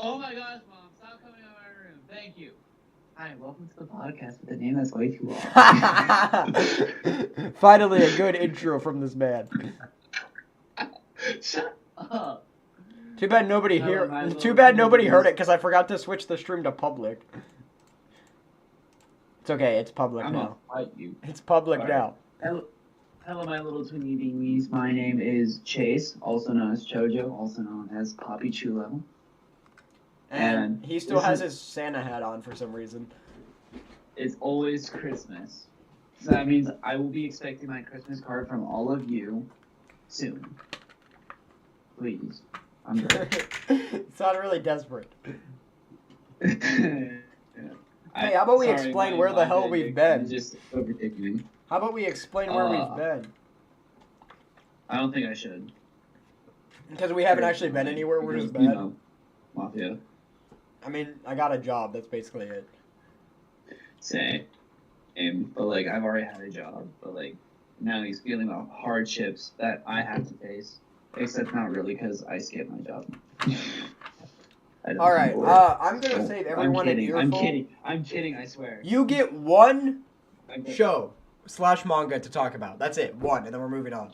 Oh my gosh, Mom, stop coming out of my room. Thank you. Hi, welcome to the podcast with a name that's way too long. Finally, a good intro from this man. Shut up. Too bad nobody Hello, here. my Too little bad nobody heard teenagers. it because I forgot to switch the stream to public. It's okay. It's public I'm gonna now. fight you. It's public Alright. now. Hello, my little twinny dingies. My name is Chase, also known as Chojo, also known as Poppy Chulo. And he still this has is- his Santa hat on for some reason. It's always Christmas. So that means I will be expecting my Christmas card from all of you soon. Please. I'm good. Sounded really desperate. Hey, Hey, how about we explain where the hell we've been? Just overtaking me. How about we explain where we've been? I don't think I should. Because we haven't actually been anywhere. We're just Because, you bad. know, Mafia. I mean, I got a job. That's basically it. Say. But like, I've already had a job. But like, now he's feeling the hardships that I have to face. Except not really, because I skipped my job. All right. I'm gonna save everyone an earful. I'm kidding. I swear. You get one Okay. show / manga to talk about. That's it. One, and then we're moving on.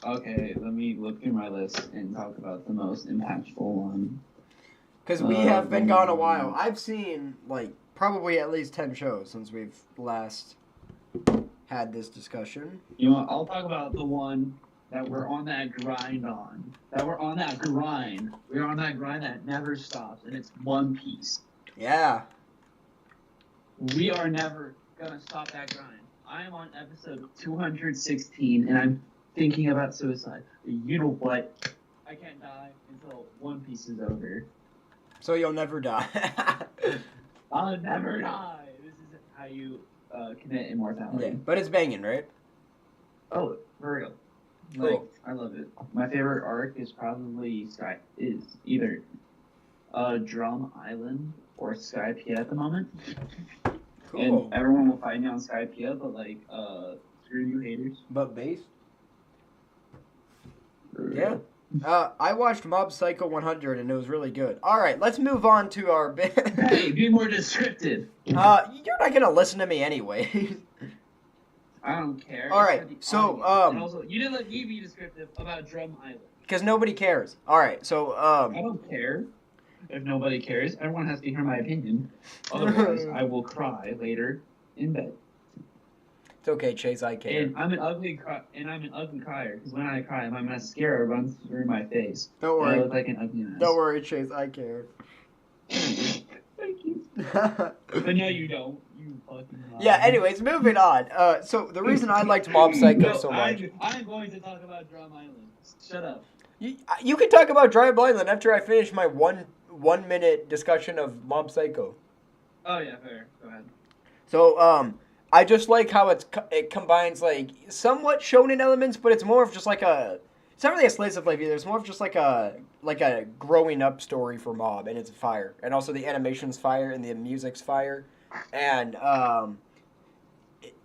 Okay, let me look through my list and talk about the most impactful one. Because we have been gone a while. I've seen like probably at least 10 shows since we've last had this discussion. You know what? I'll talk about the one that we're on that grind on. We're on that grind that never stops, and it's One Piece. Yeah. We are never gonna stop that grind. I am on episode 216, and I'm thinking about suicide. You know what? I can't die until One Piece is over. So you'll never die. I'll never die. This is how you commit immortality. Yeah, but it's banging, right? Oh, for real. Cool. Like, I love it. My favorite arc is probably either Drum Island or Skypiea at the moment. Cool. And everyone will fight me on Skypiea, but like, screw you haters. But base? For Yeah. real. I watched Mob Psycho 100 and it was really good. All right, let's move on to our Hey, be more descriptive. you're not gonna listen to me anyway. I don't care. All right, It's for the so, audience. And also, you didn't let me be descriptive about Drum Island. Because nobody cares. All right, so I don't care if nobody cares. Everyone has to hear my opinion. Otherwise, I will cry later in bed. it's okay, Chase. I care. And I'm an ugly crier because when I cry, my mascara runs through my face. Don't And I worry. look like an ugly mess. Don't worry, Chase. I care. Thank you. But no, you don't. You fucking lie. Yeah. Anyways, moving on. So the reason I liked Mob Psycho No, so much. I'm going to talk about Drum Island. Shut up. You can talk about Dry Island after I finish my one minute discussion of Mob Psycho. Oh yeah, fair. Go ahead. So I just like how it combines like somewhat shonen elements, but it's more of just like it's not really a slice of life either. It's more of just like a growing up story for Mob, and it's fire. And also the animation's fire and the music's fire, and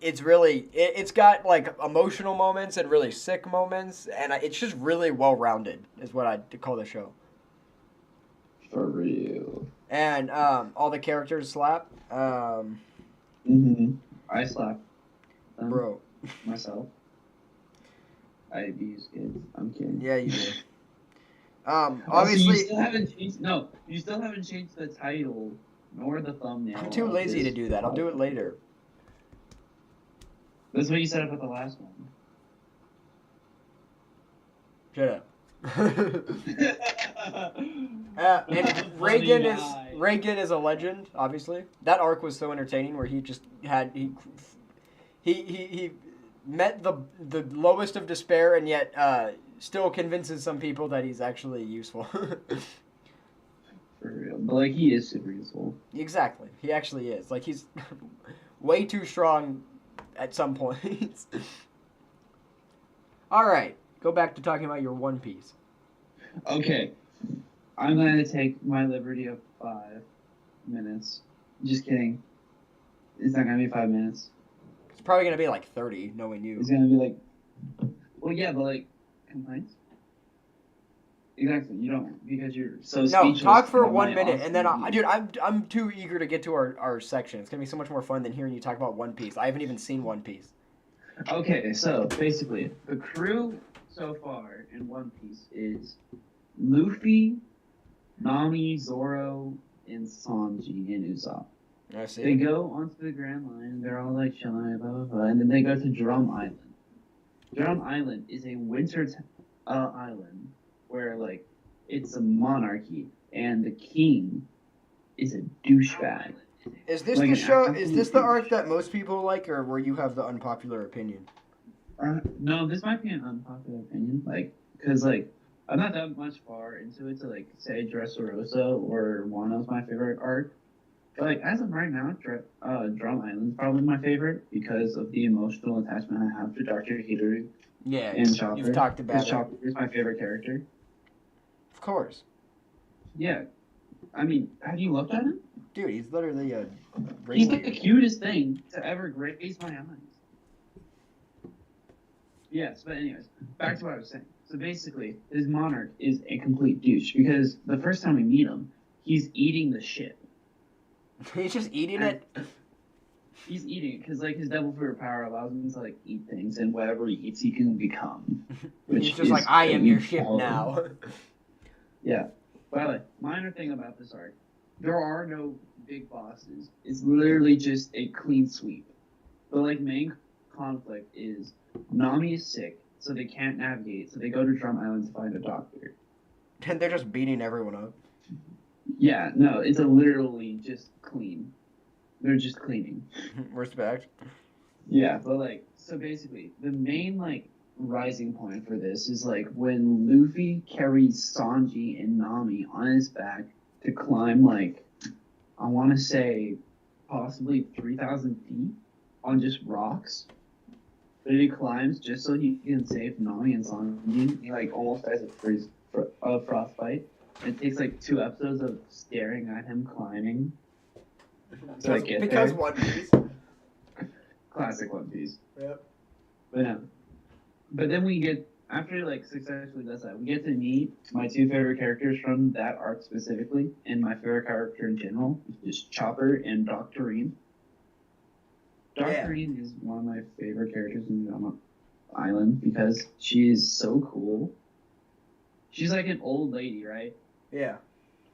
it's really it's got like emotional moments and really sick moments, and it's just really well rounded is what I'd call the show. For real. And all the characters slap. I slap them Bro. myself. I abuse kids. I'm kidding. Yeah, you do. Also, Obviously, you still haven't changed. No, you still haven't changed the title nor the thumbnail. I'm too of lazy to this do that. I'll do it later. That's what you said about the last one. Shut up. And Funny Reagan is a legend. Obviously, that arc was so entertaining. Where he just had he met the lowest of despair, and yet still convinces some people that he's actually useful. For real, but like he is super useful. Exactly, he actually is. Like he's way too strong at some points. All right, go back to talking about your One Piece. Okay, I'm going to take my liberty of 5 minutes. Just kidding. It's not going to be 5 minutes. It's probably gonna be like 30, knowing you. It's going to be like, well, yeah, but like complaints. Exactly. You don't because you're so No, speechless. talk for about 1 my minute, and then awesome dude, I'm too eager to get to our section. It's gonna be so much more fun than hearing you talk about One Piece. I haven't even seen One Piece. Okay, so basically, the crew so far in One Piece is Luffy, Nami, Zoro, and Sanji and Usopp. I They see. go onto the Grand Line. They're all like chilling, blah blah blah, and then they go to Drum Island. Drum Island is a island where like it's a monarchy, and the king is a douchebag. Is this Like the an show? Is absolute this the douche. arc that most people like, or where you have the unpopular opinion? No, this might be an unpopular opinion, like, cause like I'm not that much far into it to like say Dressrosa or Wano's my favorite arc, but like as of right now, Drum Island's probably my favorite because of the emotional attachment I have to Dr. Hitoru Yeah, and Chopper. you've talked about Because it. Chopper is my favorite character. Of course, Yeah, I mean, have you looked at him? dude. He's literally a He's like the reindeer. cutest thing to ever graze my eyes. Yes, but anyways, back to what I was saying. So basically, his monarch is a complete douche because the first time we meet him, he's eating the shit. He's just eating it. He's eating it because like his devil fruit power allows him to like eat things, and whatever he eats, he can become. He's just like, I am your ship now. Yeah. By the way, minor thing about this arc, there are no big bosses. It's literally just a clean sweep. The like main conflict is Nami is sick, so they can't navigate, so they go to Drum Island to find a doctor. And they're just beating everyone up. Yeah, no, it's a literally just clean. They're just cleaning. Respect. Yeah, but like, so basically, the main like rising point for this is like when Luffy carries Sanji and Nami on his back to climb like, I want to say, possibly 3,000 feet on just rocks. But he climbs just so he can save Nami and Sanji. He like almost dies of frostbite. It takes like 2 episodes of staring at him climbing. So I get because there. One Piece. Classic One Piece. Yep. But no. But then we get, after he like successfully does that, we get to meet my 2 favorite characters from that arc specifically, and my favorite character in general, which is Chopper and Doctorine. Doctorine is one of my favorite characters in Drum Island because she is so cool. She's like an old lady, right? Yeah.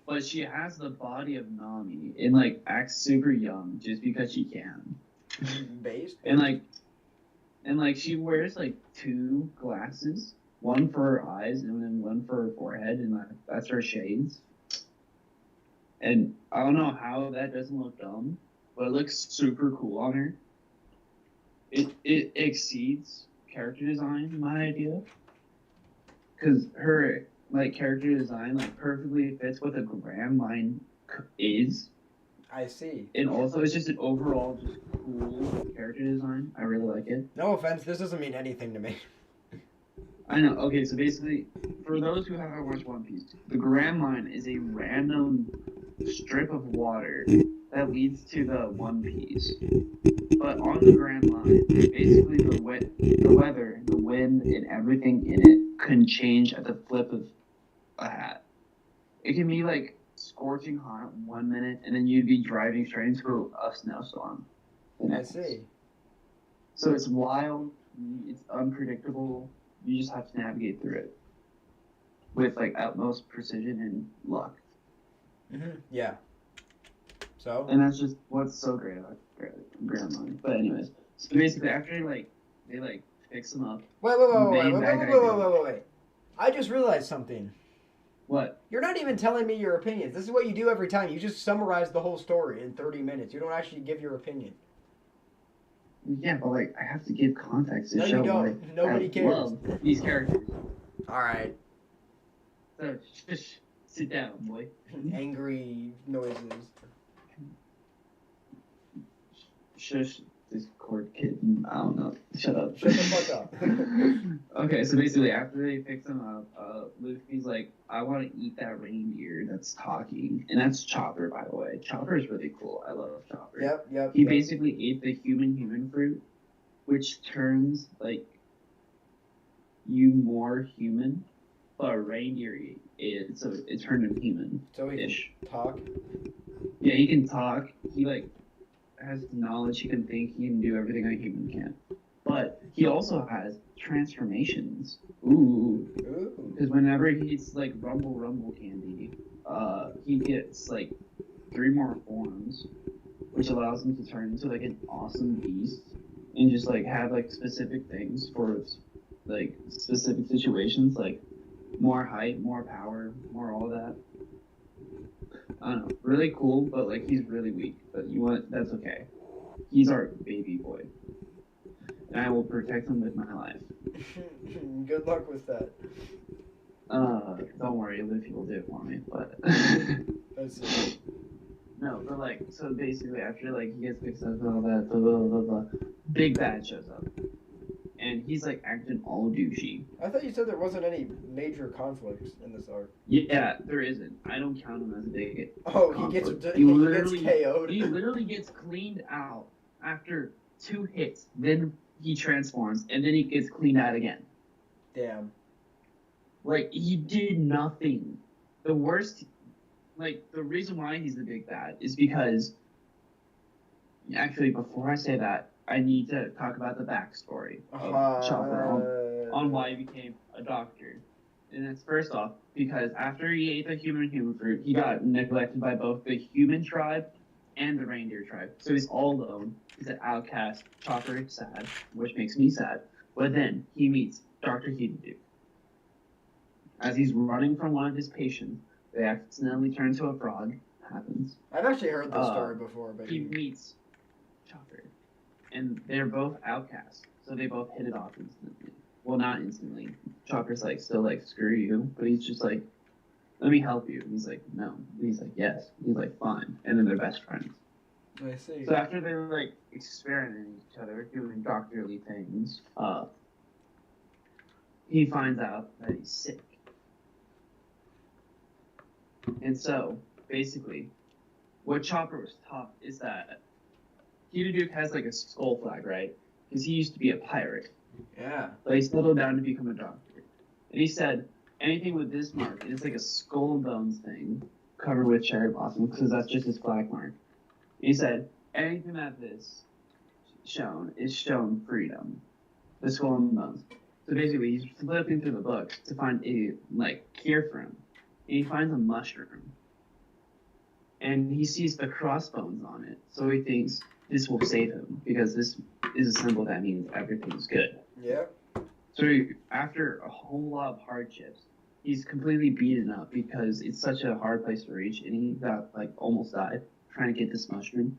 But she has the body of Nami and like acts super young just because she can. Based. And like she wears like 2 glasses, one for her eyes and then one for her forehead, and that's her shades. And I don't know how that doesn't look dumb, but it looks super cool on her. It exceeds character design in my idea, because her like character design like perfectly fits what the Grand Line is. I see. And also, it's just an overall just cool character design. I really like it. No offense, this doesn't mean anything to me. I know. Okay, so basically, for those who haven't watched One Piece, the Grand Line is a random strip of water that leads to the One Piece. But on the Grand Line, basically the weather, the wind, and everything in it can change at the flip of a hat. It can be like scorching hot 1 minute, and then you'd be driving straight into a snowstorm. I see. So it's wild, it's unpredictable. You just have to navigate through it with like utmost precision and luck. Yeah. So. And that's just what's so great about Grand Line. But anyways, so basically after they fix them up. Wait. I just realized something. What? You're not even telling me your opinions. This is what you do every time. You just summarize the whole story in 30 minutes. You don't actually give your opinion. Yeah, but like I have to give context to No, show you don't. why Nobody I cares. love these characters. Alright. So just sit down, boy. Angry noises. Shush, this court kitten. I don't know. Shut up. Shut the fuck up. Okay, so basically after they fix him up, Luffy's like, I want to eat that reindeer that's talking. And that's Chopper, by the way. Chopper is really cool. I love Chopper. Yep. He basically ate the human fruit, which turns, like, you more human. but reindeer is, so it turned him human. So he Ish. can talk. Yeah, he can talk. He like has knowledge. He can think. He can do everything a human can. But he also has transformations. Ooh. Ooh. Because whenever he's like Rumble Candy, he gets like 3 more forms, which allows him to turn into like an awesome beast and just like have like specific things for like specific situations, like more height, more power, more all that. I don't know, really cool, but like he's really weak. But that's okay. He's our baby boy, and I will protect him with my life. Good luck with that. Don't worry, Luffy will do it for me. But That's it. no, but like, so basically, after like he gets mixed up and all that, blah, blah, blah, blah, Big Bad shows up, and he's like acting all douchey. I thought you said there wasn't any major conflicts in this arc. Yeah, there isn't. I don't count him as a big. Oh, conflict. he gets KO'd. He literally gets cleaned out after 2 hits. Then he transforms, and then he gets cleaned out again. Damn. Like he did nothing. The worst. Like, the reason why he's the big bad is because, actually, before I say that, I need to talk about the backstory of Chopper on why he became a doctor. And it's first off, because after he ate the human fruit, he got neglected by both the human tribe and the reindeer tribe. So he's all alone. He's an outcast. Chopper is sad, which makes me sad. But then he meets Dr. Hideduke. As he's running from one of his patients, they accidentally turn to a frog. Happens. I've actually heard this story before, but he meets Chopper, and they're both outcasts, so they both hit it off instantly. Well, not instantly. Chopper's like still like screw you, but he's just like, let me help you. And he's like, no. And he's like, yes. And he's like, fine. And then they're best friends. I see. So after they're like experimenting with each other, doing doctorly things, he finds out that he's sick. And so, basically, what Chopper was taught is that Hideduke has like a skull flag, right? Because he used to be a pirate. Yeah. But he settled down to become a doctor. And he said, anything with this mark, and it's like a skull and bones thing, covered with cherry blossom, because that's just his flag mark. And he said, anything that this shown is shown freedom. The skull and bones. So basically, he's flipping through the book to find a like cure for him. And he finds a mushroom. And he sees the crossbones on it. So he thinks this will save him because this is a symbol that means everything's good. Yeah. So after a whole lot of hardships, he's completely beaten up because it's such a hard place to reach, and he got like almost died trying to get this mushroom.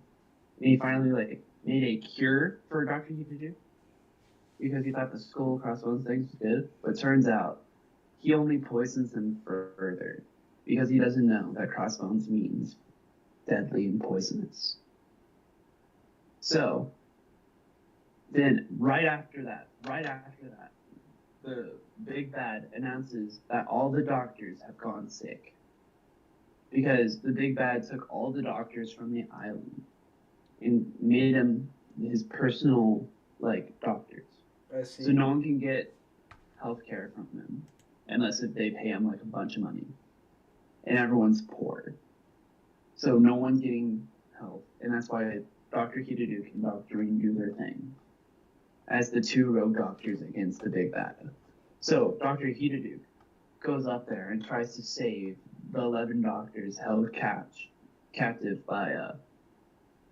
And he finally like made a cure for Dr. Hideduke because he thought the skull crossbones thing was good. But turns out he only poisons him further because he doesn't know that crossbones means deadly and poisonous. So then right after that, the big bad announces that all the doctors have gone sick because the big bad took all the doctors from the island and made them his personal like doctors. I see. So no one can get health care from him unless if they pay him like a bunch of money. And everyone's poor. So no one's getting help. And that's why Dr. Hideduke and Dr. Ring do their thing as the 2 rogue doctors against the big bad. So Dr. Hideduke goes up there and tries to save the 11 doctors held captive by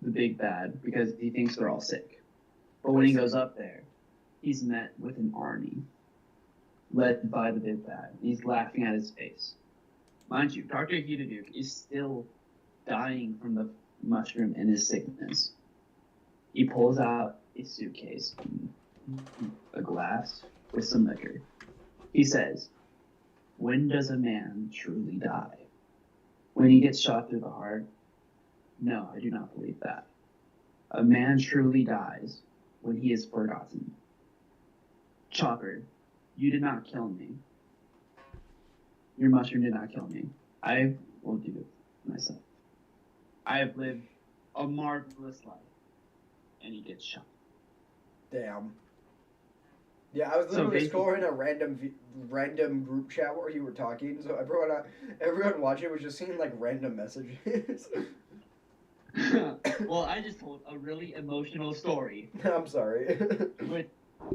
the big bad because he thinks they're all sick. But when he goes up there, he's met with an army led by the big bad. He's laughing at his face. Mind you, Dr. Hideduke is still dying from the mushroom and his sickness. He pulls out a suitcase, a glass with some liquor. He says, when does a man truly die? When he gets shot through the heart? No, I do not believe that. A man truly dies when he is forgotten. Chopper, you did not kill me. Your mushroom did not kill me. I will do it myself. I have lived a marvelous life. And he gets shot. Damn. Yeah, I was So literally basically, scrolling a random group chat where you were talking, so everyone watching was just seeing like random messages. well, I just told a really emotional story I'm sorry. with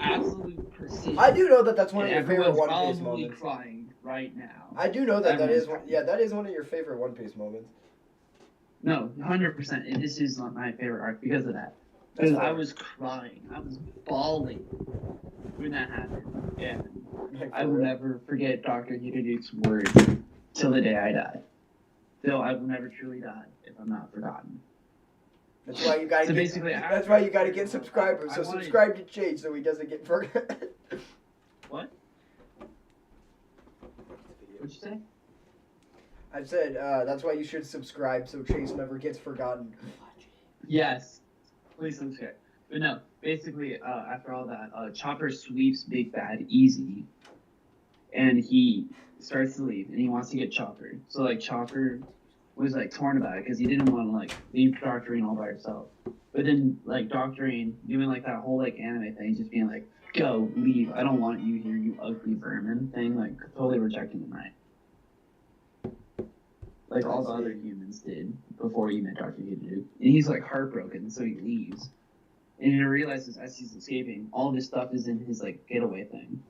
absolute precision. I do know that that's one And of your favorite everyone's One Piece probably moments. crying right now. I do know that Everyone's is one. crying. Yeah, that is one of your favorite One Piece moments. No, 100%. And this is not my favorite arc because of that. That's Because I fair. was crying. I was bawling when that happened. And Like, I for will real. never forget Dr. Hideduke's words till the day I die. Still, I will never truly die if I'm not forgotten. That's why you gotta So get. basically, That's why you gotta get subscribers. I So wanted- subscribe to Chase so he doesn't get forgotten. What? What'd you say? I said that's why you should subscribe so Chase never gets forgotten. Yes. Please subscribe. But no, basically, after all that, Chopper sweeps Big Bad easy. And he starts to leave, and he wants to get Chopper. So, like, Chopper was, like, torn about it, because he didn't want to, like, leave Dr. Rain all by herself. But then, like, Dr. Rain doing, like, that whole, like, anime thing, just being like, go, leave, I don't want you here, you ugly vermin thing, like, totally rejecting him, right? Like all the other humans did before he met Dr. Hidedu. And he's, like, heartbroken, so he leaves. And he realizes as he's escaping, all this stuff is in his, like, getaway thing.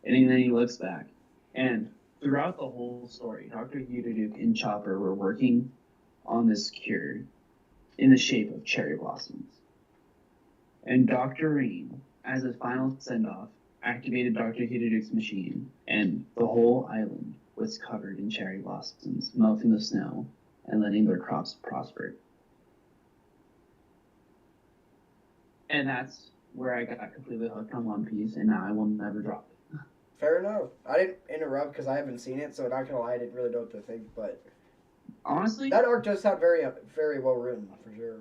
And then he looks back. And throughout the whole story, Dr. Hideduke and Chopper were working on this cure in the shape of cherry blossoms. And Dr. Rain, as a final send-off, activated Dr. Hideduke's machine, and the whole island was covered in cherry blossoms, melting the snow and letting their crops prosper. And that's where I got completely hooked on One Piece, and now I will never drop it. Fair enough. I didn't interrupt because I haven't seen it, so not gonna lie, I didn't really know what to think. But Honestly, that arc does sound very well written for sure.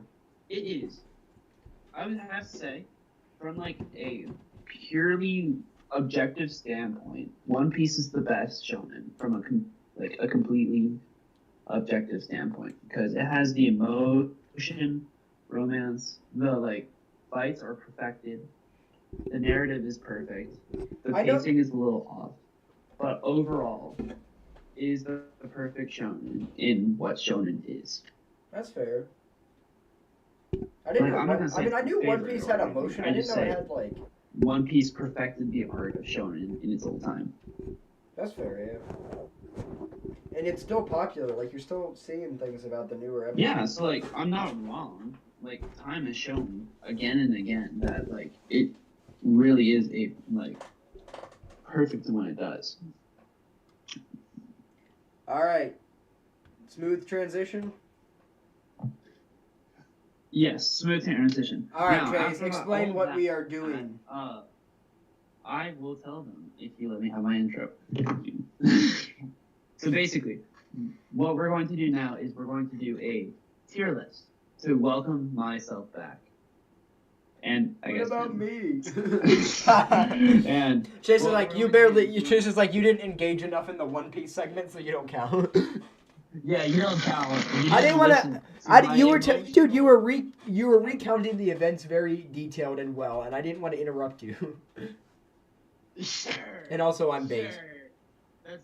it is. I would have to say, from like a purely objective standpoint, One Piece is the best shonen from a completely objective standpoint because it has the emotion, romance, the like fights are perfected, the narrative is perfect, the pacing is a little off, but overall, is the perfect shonen in what shonen is. That's fair. I didn't. Like, know, I knew One favorite Piece had or emotion. I anything. didn't know it had like. One Piece perfected the art of shonen in its old time. That's fair, yeah. And it's still popular. Like you're still seeing things about the newer episodes. Yeah, so like I'm not wrong. Like time has shown again and again that like it really is a like perfect when it does. All right. Smooth transition. Yes, smooth transition. All right, Now, Chase. after Explain all what that, we are doing. I will tell them if you let me have my intro. So basically, what we're going to do now is we're going to do a tier list to welcome myself back. And I guess about me? and Chase is like you barely. Chase is like you didn't engage enough in the One Piece segment, so you don't count. yeah, you don't count. I didn't want to. You were dude. You were recounting the events very detailed and well, and I didn't want to interrupt you. Sure. And also, I'm based. Sure. That's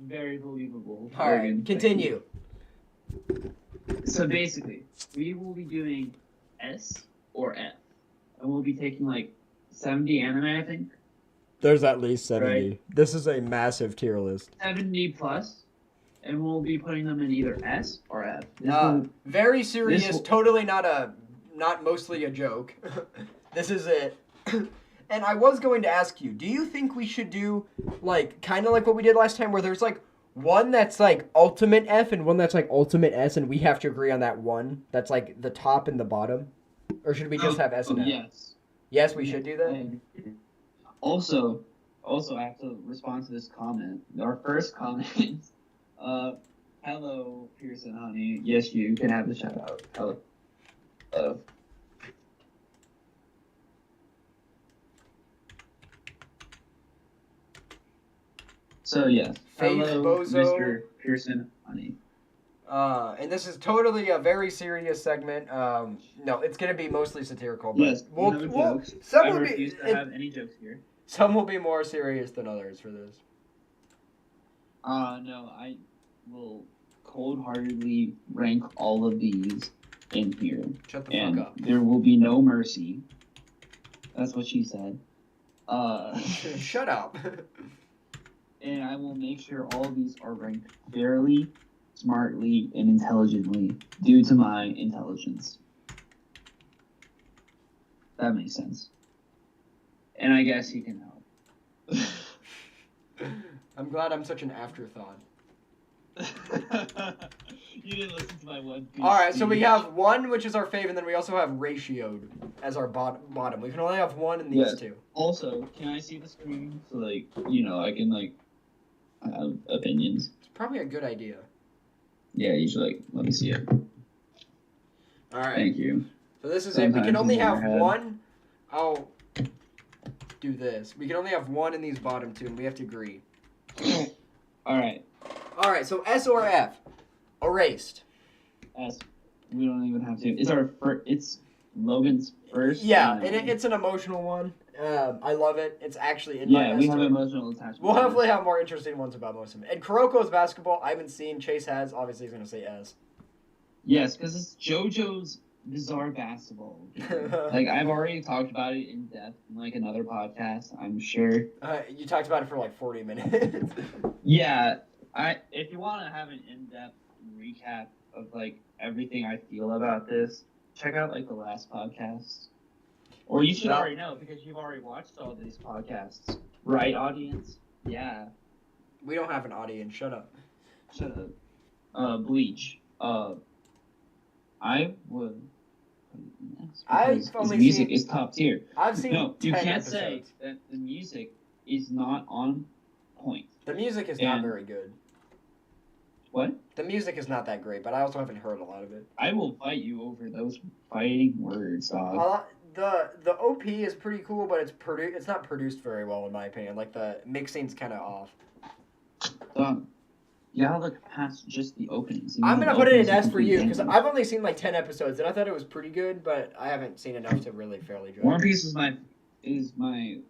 very believable. All right, Logan. continue. So basically, we will be doing S or F, and we'll be taking like 70 anime, I think. There's at least 70. Right. This is a massive tier list. 70 plus, and we'll be putting them in either S or F. Very serious. will- Totally not mostly a joke. This is it. And I was going to ask you, do you think we should do like kind of like what we did last time, where there's like one that's like ultimate F and one that's like ultimate S, and we have to agree on that one that's like the top and the bottom, or should we just have S and F? Yes. Yes, we should do that. And also, I have to respond to this comment. Our first comment. Hello, Pearson, honey. Yes, you can have the shout out. Hello. So yes, Faith hello, Bozo. Mr. Pearson, honey. And this is totally a very serious segment. No, it's gonna be mostly satirical, but Yes, no jokes. some I will refuse be to have any jokes here. some will be more serious than others for this. No, I will cold-heartedly rank all of these in here, Shut the and fuck up. there will be no mercy. That's what she said. Shut up. And I will make sure all of these are ranked fairly, smartly, and intelligently due to my intelligence. That makes sense. And I guess you can help. I'm glad I'm such an afterthought. You didn't listen to my one. All right, so we have one, which is our fave, and then we also have ratioed as our bottom. We can only have one in these two. Also, can I see the screen so, like, I can, like, have opinions? It's probably a good idea. Yeah, you should, like, let me see it. All right. Thank you. So this is it. We can only have one. I'll do this. We can only have one in these bottom two, and we have to agree. All right. All right, so S or F? Erased. S. We don't even have to. It's our first. It's Logan's first. Yeah, and it's an emotional one. I love it. It's actually in my Yeah, we have S2. emotional attachment. We'll hopefully have more interesting ones about most of them. And Kuroko's basketball, I haven't seen. Chase has. Obviously, he's going to say S. Yes, because it's JoJo's Bizarre Basketball. Like, I've already talked about it in depth in, like, another podcast, I'm sure. You talked about it for, like, 40 minutes. Yeah. If you want to have an in-depth recap of, like, everything I feel about this, check out, like, the last podcast. Or you should already know, because you've already watched all these podcasts. Right, audience? Yeah. We don't have an audience. Shut up. Shut up. Bleach. I would. I've only his music seen- is top tier. I've seen No, you 10 can't episodes. say that the music is not on point. The music is not And- very good. What? The music is not that great, but I also haven't heard a lot of it. I will fight you over those fighting words, dog. The OP is pretty cool, but it's not produced very well in my opinion. Like the mixing's kind of off. You gotta look past just the openings. I'm gonna put it in S for you because I've only seen like 10 episodes and I thought it was pretty good, but I haven't seen enough to really fairly judge. One Piece is one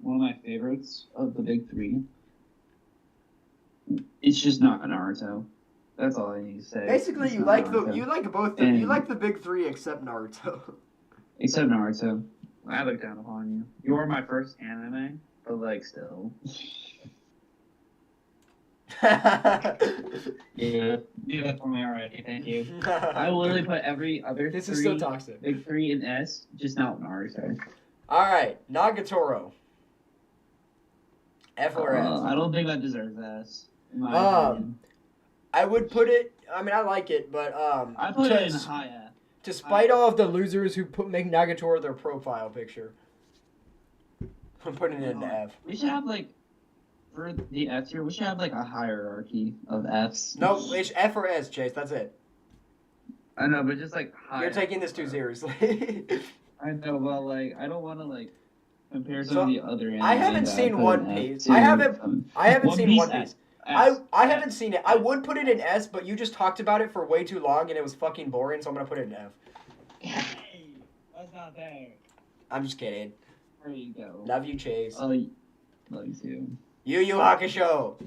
of my favorites of the big three. It's just not Naruto. That's all I need to say. Basically, It's you not like Naruto. you like the big three except Naruto. Except Naruto. I look down upon you. You were my first anime, but like still. Yeah, do that for me already. Thank you. I will literally put every other This three, is so toxic. big three in S, just not Naruto. All right, Nagatoro. F or S? I don't think that deserves S. In my opinion. I would put it. I mean, I like it, but I put it in high F. Despite all of the losers who make Nagatoro their profile picture, I'm putting it in F. We should have like, for the F tier, we should have like a hierarchy of Fs. No, it's F or S, Chase. That's it. I know, but just like high. You're taking this too seriously. I know, but like, I don't want to like compare some So, of the other anime. I haven't that seen put One in F Piece. to I haven't One seen Piece One S. Piece. S. I haven't seen it. I would put it in S, but you just talked about it for way too long and it was fucking boring, so I'm gonna put it in F. Hey, that's not there. I'm just kidding. There you go. Love you, Chase. Love you too. Yu Yu Hakusho. Oh,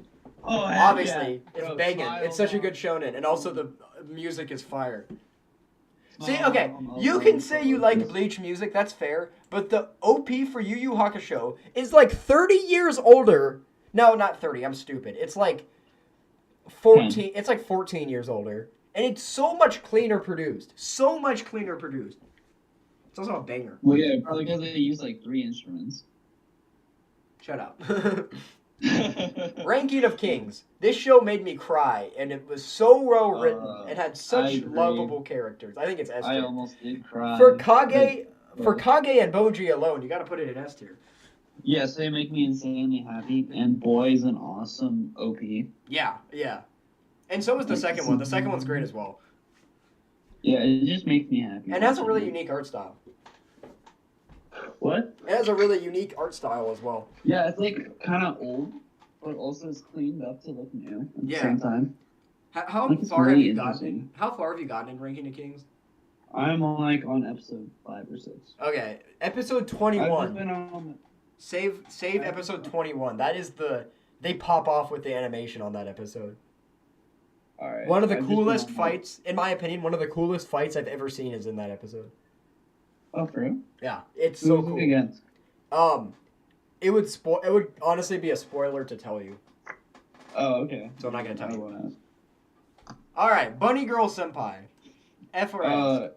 Obviously, yeah. it's Bro, banging. smile It's such a on- good shonen, and also the music is fire. See, smile okay, on you all can the say you like photos. Bleach music, that's fair, but the OP for Yu Yu Hakusho is like 30 years older. No, not 30, I'm stupid. It's like 14, it's like 14 years older. And it's so much cleaner produced. So much cleaner produced. It's also a banger. Well, yeah, probably because they use like 3 instruments. Shut up. Ranking of Kings. This show made me cry, and it was so well written and had I such agree. lovable characters. I think it's S I tier. almost did cry. For Kage, Like, and Boji alone, you got to put it in S tier. yes, they make me insanely happy, and Boy is an awesome OP. Yeah, yeah. And so was the second one. The second one's great as well. Yeah, it just makes me happy. And it has a really unique art style. What? It has a really unique art style as well. Yeah, it's like kind of old, but also it's cleaned up to look new at the Yeah. same time. How Like, it's far have really you gotten? interesting. How far have you gotten in Ranking the Kings? I'm like on episode 5 or 6. Okay, episode I've just 21. been on. Save episode 21. That is they pop off with the animation on that episode. All right. One of the I've just been coolest on fights, in my opinion, one of the coolest fights I've ever seen is in that episode. Oh, for real? Yeah, it's so Who's it cool. against? It would honestly be a spoiler to tell you. Oh, okay. So I'm not gonna tell I you. won't ask. All right, Bunny Girl Senpai. F or S?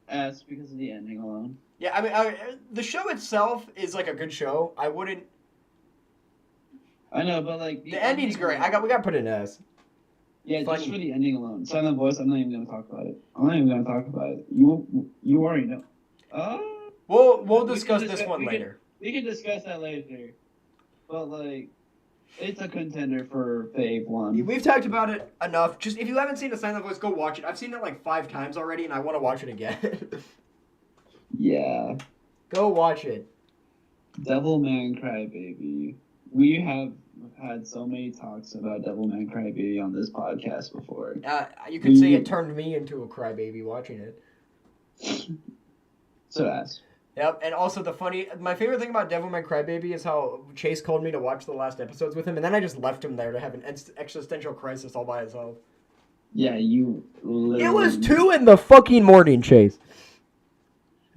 S because of the ending alone. Yeah, I mean, the show itself is like a good show. I wouldn't. I know, but like The ending's great. We got to put it in S. Yeah, Funny. just for the ending alone. Silent Voice. I'm not even gonna talk about it. I'm not even gonna talk about it. You already know. We'll We discuss can this discuss- one we can- later. We can discuss that later. But like, it's a contender for Fave 1. We've talked about it enough. Just if you haven't seen the Silent Voice, go watch it. I've seen it like 5 times already, and I want to watch it again. Yeah. Go watch it. Devilman Crybaby. We have had so many talks about Devilman Crybaby on this podcast before. You could say it turned me into a crybaby watching it. So ask. Yep, and also my favorite thing about Devilman Crybaby is how Chase called me to watch the last episodes with him, and then I just left him there to have an existential crisis all by himself. Yeah, you literally... It was 2 in the fucking morning, Chase.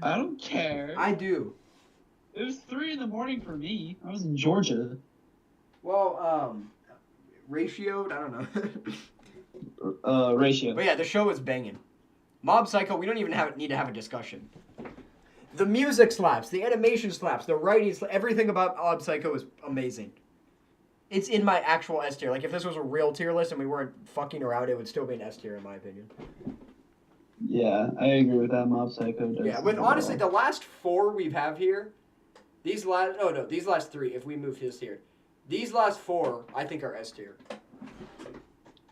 I don't care. I do. It was 3 in the morning for me. I was in Georgia. Well, ratioed, I don't know. Ratio. But yeah, the show is banging. Mob Psycho, we don't even need to have a discussion. The music slaps, the animation slaps, the writing slaps, everything about Mob Psycho is amazing. It's in my actual S tier. Like, if this was a real tier list and we weren't fucking around, it would still be an S tier, in my opinion. Yeah, I agree with that. Mob Psycho does. Yeah, with honestly, the last 4 we have here, these last 3, if we move his tier. These last 4, I think, are S tier.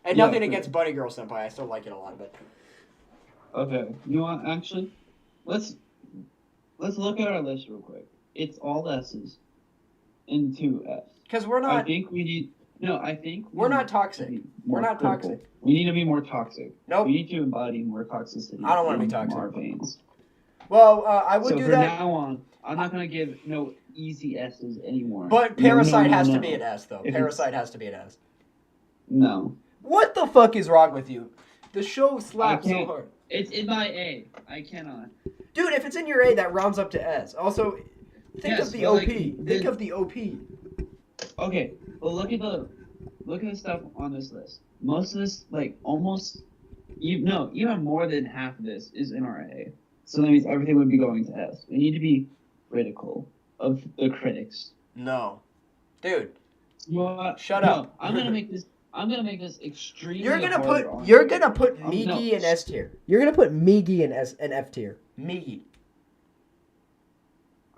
And Yeah, nothing for- against Bunny Girl Senpai, I still like it a lot, but... Okay, you know what? Actually, let's look at our list real quick. It's all S's and 2 F's. Because we're I not... think we need. No, I think We're not need to toxic. be We're more not critical. toxic. We need to be more toxic. Nope. We need to embody more toxicity. I don't wanna be in toxic. Our veins. Well, I would So do from that... now on, I'm not gonna give no easy S's anymore. But No, no, Parasite no, has no. to be an S, though. If Parasite has to be an S. No, What the fuck is wrong with you? The show slaps so can't- hard. it's in my A. I cannot. Dude, if it's in your A, that rounds up to S. Also, think Yes, of the but, OP. like, Think the- of the OP. Okay, well look at the stuff on this list. Most of this, like almost, even more than half of this is in our A. So that means everything would be going to S. We need to be critical of the critics. No. Dude, You know what? Shut No, up. I'm gonna make this extremely. you're gonna hard put on Migi no. in S tier. You're gonna put Migi in F tier. Migi.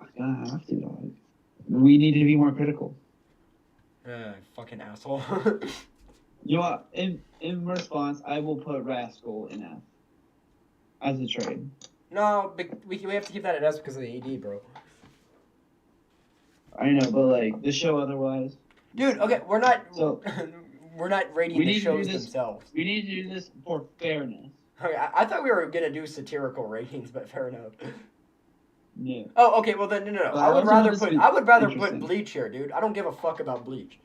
I'm gonna have to, dog. We need to be more critical. Fucking asshole. You know what? In response, I will put Rascal in F as a trade. No, we have to keep that at S because of the AD, bro. I know, but like the show otherwise. Dude, okay, we're not So- we're not rating We the need to do shows this- themselves. We need to do this for fairness. Okay, I thought we were gonna do satirical ratings, but fair enough. Yeah. Oh, okay. Well then, no. But I would also rather this put is put interesting. Bleach here, dude. I don't give a fuck about Bleach.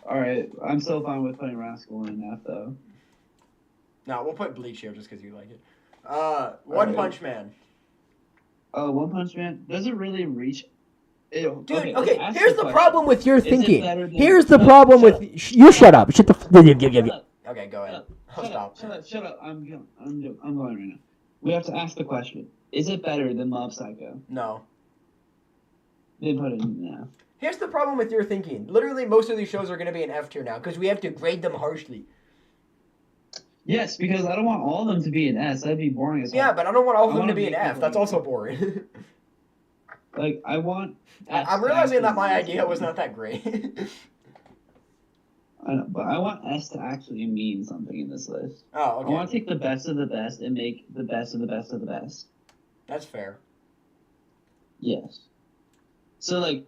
All right, I'm still fine with putting Rascal in F though. No, we'll put Bleach here just because you like it. One Alright. Punch Man. One Punch Man does it really reach? Ew, Dude, let's okay, ask here's the the question. problem with your Is it thinking. better than- Here's the No, problem shut with you. Shut up. Shut the. Shut up, Okay, go ahead. I'll stop. Shut up. I'm going right now. We have to ask the question: is it better than Mob Psycho? No. Then put it in F. Here's the problem with your thinking. Literally, most of these shows are going to be an F tier now because we have to grade them harshly. Yes, because I don't want all of them to be an S. That'd be boring as hell. Yeah, but I don't want all of I them to wanna be an make F. people That's like also boring. Like I want. S I'm to realizing that actually my mean idea was something. not that great. I know, but I want S to actually mean something in this list. Oh, I want okay. to take the best of the best and make the best of the best of the best. That's fair. Yes. So like,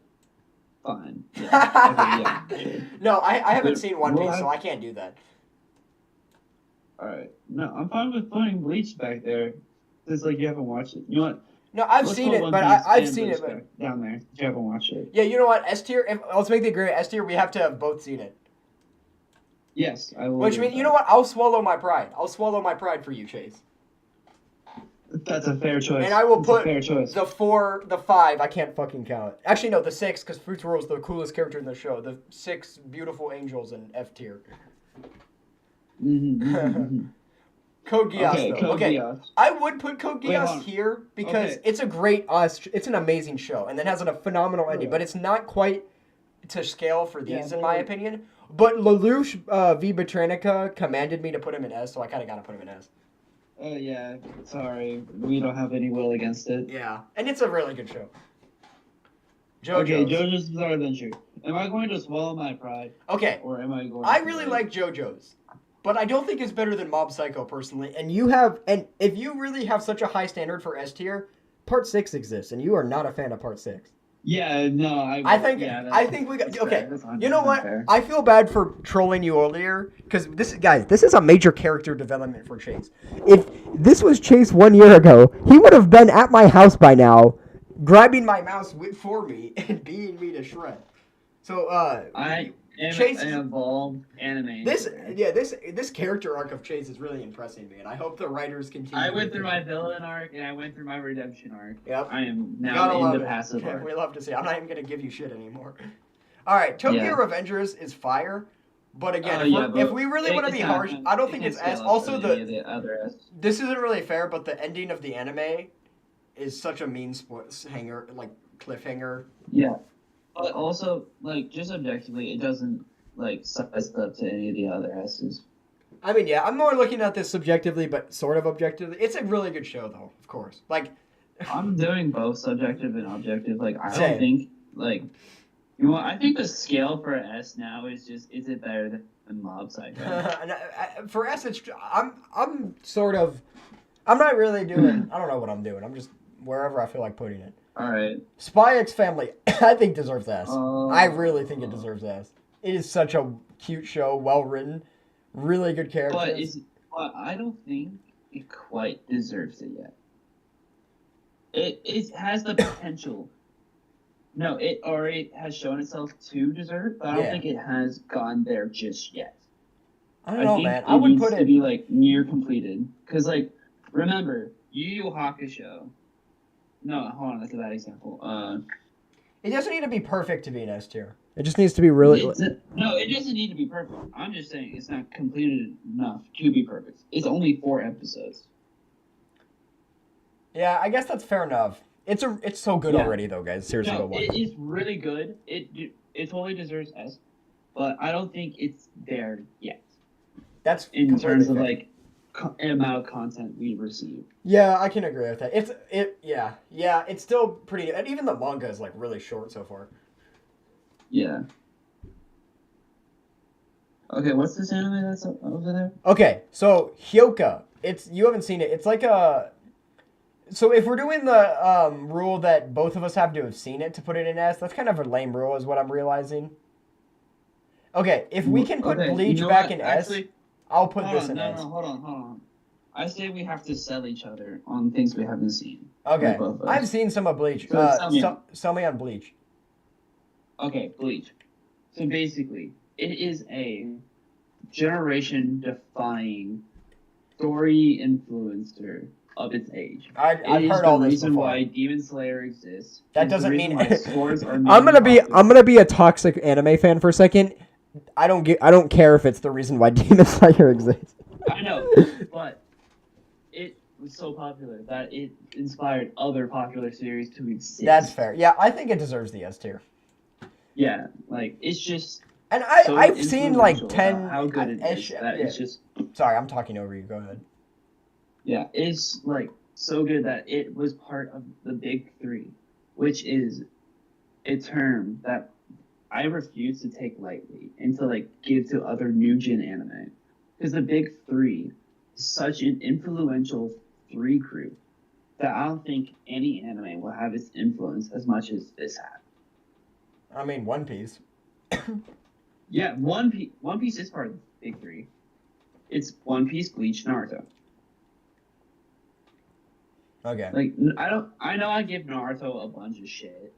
fine. Yeah. Okay, yeah. Sure. No, I haven't But seen One we'll Piece, so have- I can't do that. Alright. No, I'm fine with putting Bleach back there. Since, like, you haven't watched it. You know what? No, I've Let's seen put it, One but Piece I've and seen Bleach it. But back down there. If you haven't watched it. yeah, you know what? S tier. Let's make the agreement. S tier. We have to have both seen it. Yes, I will. Which means, you know what? I'll swallow my pride. I'll swallow my pride for you, Chase. That's a fair choice. And I will That's put a fair choice. the 4, the 5. I can't fucking count. Actually, no, the 6, because Futuro is the coolest character in the show. The 6 beautiful angels in F tier. Code Geass, Okay, though. Code Okay, Geass. I would put Code Wait, hold Geass on. here because Okay. it's a great, it's an amazing show, and it has a phenomenal ending. Yeah. But it's not quite to scale for Yeah, these, in my but- opinion. But Lelouch v. Botanica commanded me to put him in S, so I kind of got to put him in S. Oh yeah, sorry, we don't have any will against it. Yeah, and it's a really good show. Okay, JoJo's. JoJo's Bizarre Adventure. Am I going to swallow my pride, Okay, or am I going? I to really like JoJo's, but I don't think it's better than Mob Psycho personally. And if you really have such a high standard for S tier, Part 6 exists, and you are not a fan of Part 6. Yeah, no, I think we got that's okay. fair. That's You know 100% what? fair. I feel bad for trolling you earlier because this is a major character development for Chase. If this was Chase 1 year ago, he would have been at my house by now, grabbing my mouse for me and beating me to shred. So I am Chase an is- evolved anime. this character arc of Chase is really impressing me, and I hope the writers continue. I went through my villain arc and I went through my redemption arc. Yep. I am Gotta now love in the it. passive Yeah, arc. we love to see. I'm not even gonna give you shit anymore. All right, Tokyo Yeah. Revengers is fire, but again, But if we really want to be harsh, I don't think it's S. Also, the other S. this isn't really fair, but the ending of the anime is such a mean hanger, like cliffhanger. Yeah, but also like just objectively, it doesn't like size up to any of the other S's. I mean, yeah, I'm more looking at this subjectively, but sort of objectively. It's a really good show, though, of course. Like, I'm doing both subjective and objective. Like I Same. don't think like you know what, I think the scale for S now is just is it better than Mob Psycho? and for S, I'm sort of, I'm not really doing. I don't know what I'm doing. I'm just wherever I feel like putting it. All right. Spy X Family, I think deserves S. Uh, I really think it deserves S. It is such a cute show, well written, really good characters. But I don't think it quite deserves it yet. It has the potential. No, it already has shown itself to deserve, but I don't Yeah. think it has gone there just yet. I don't know, think man. it I would needs put to it. be like near completed. Cause like, remember, Yu Yu Hakusho. No, hold on, that's a bad example. It doesn't need to be perfect to be an S tier. It just needs to be really. No, it doesn't need to be perfect. I'm just saying it's not completed enough to be perfect. It's only 4 episodes. Yeah, I guess that's fair enough. It's so good Yeah. already, though, guys. Seriously, No, go watch it it. is really good. It totally deserves S, but I don't think it's there yet That's in completely terms of fair. like amount of content we receive. Yeah, I can agree with that. Yeah. It's still pretty, and even the manga is like really short so far. Yeah. Okay, what's this anime that's over there? Okay, so Hyoka. You haven't seen it. It's like a. So if we're doing the rule that both of us have to have seen it to put it in S, that's kind of a lame rule, is what I'm realizing. Okay, if we can put Okay, Bleach you know back what? in Actually, S, I'll put hold this on, in no, S. no, hold on. I say we have to sell each other on things we haven't seen. Okay, both of us. I've seen some of Bleach. So tell me. Sell me on Bleach. Okay, Bleach. So basically, it is a generation-defying story influencer of its age. I've It is heard the all this reason before. why Demon Slayer exists. That It's the doesn't reason mean- why swords are I'm gonna be a toxic anime fan for a second. I don't care if it's the reason why Demon Slayer exists. I know, but it was so popular that it inspired other popular series to exist. That's fair. Yeah, I think it deserves the S tier. Yeah, like it's just. And so I've seen like influential 10. about how good it is. That yeah. it's just. Sorry, I'm talking over you. Go ahead. Yeah, it's like so good that it was part of the Big Three, which is a term that I refuse to take lightly and to like give to other new gen anime. Because the Big Three is such an influential 3 group that I don't think any anime will have its influence as much as this had. I mean, One Piece. Yeah, One Piece is part of the Big Three. It's One Piece, Bleach, Naruto. Okay. Like, I know I give Naruto a bunch of shit,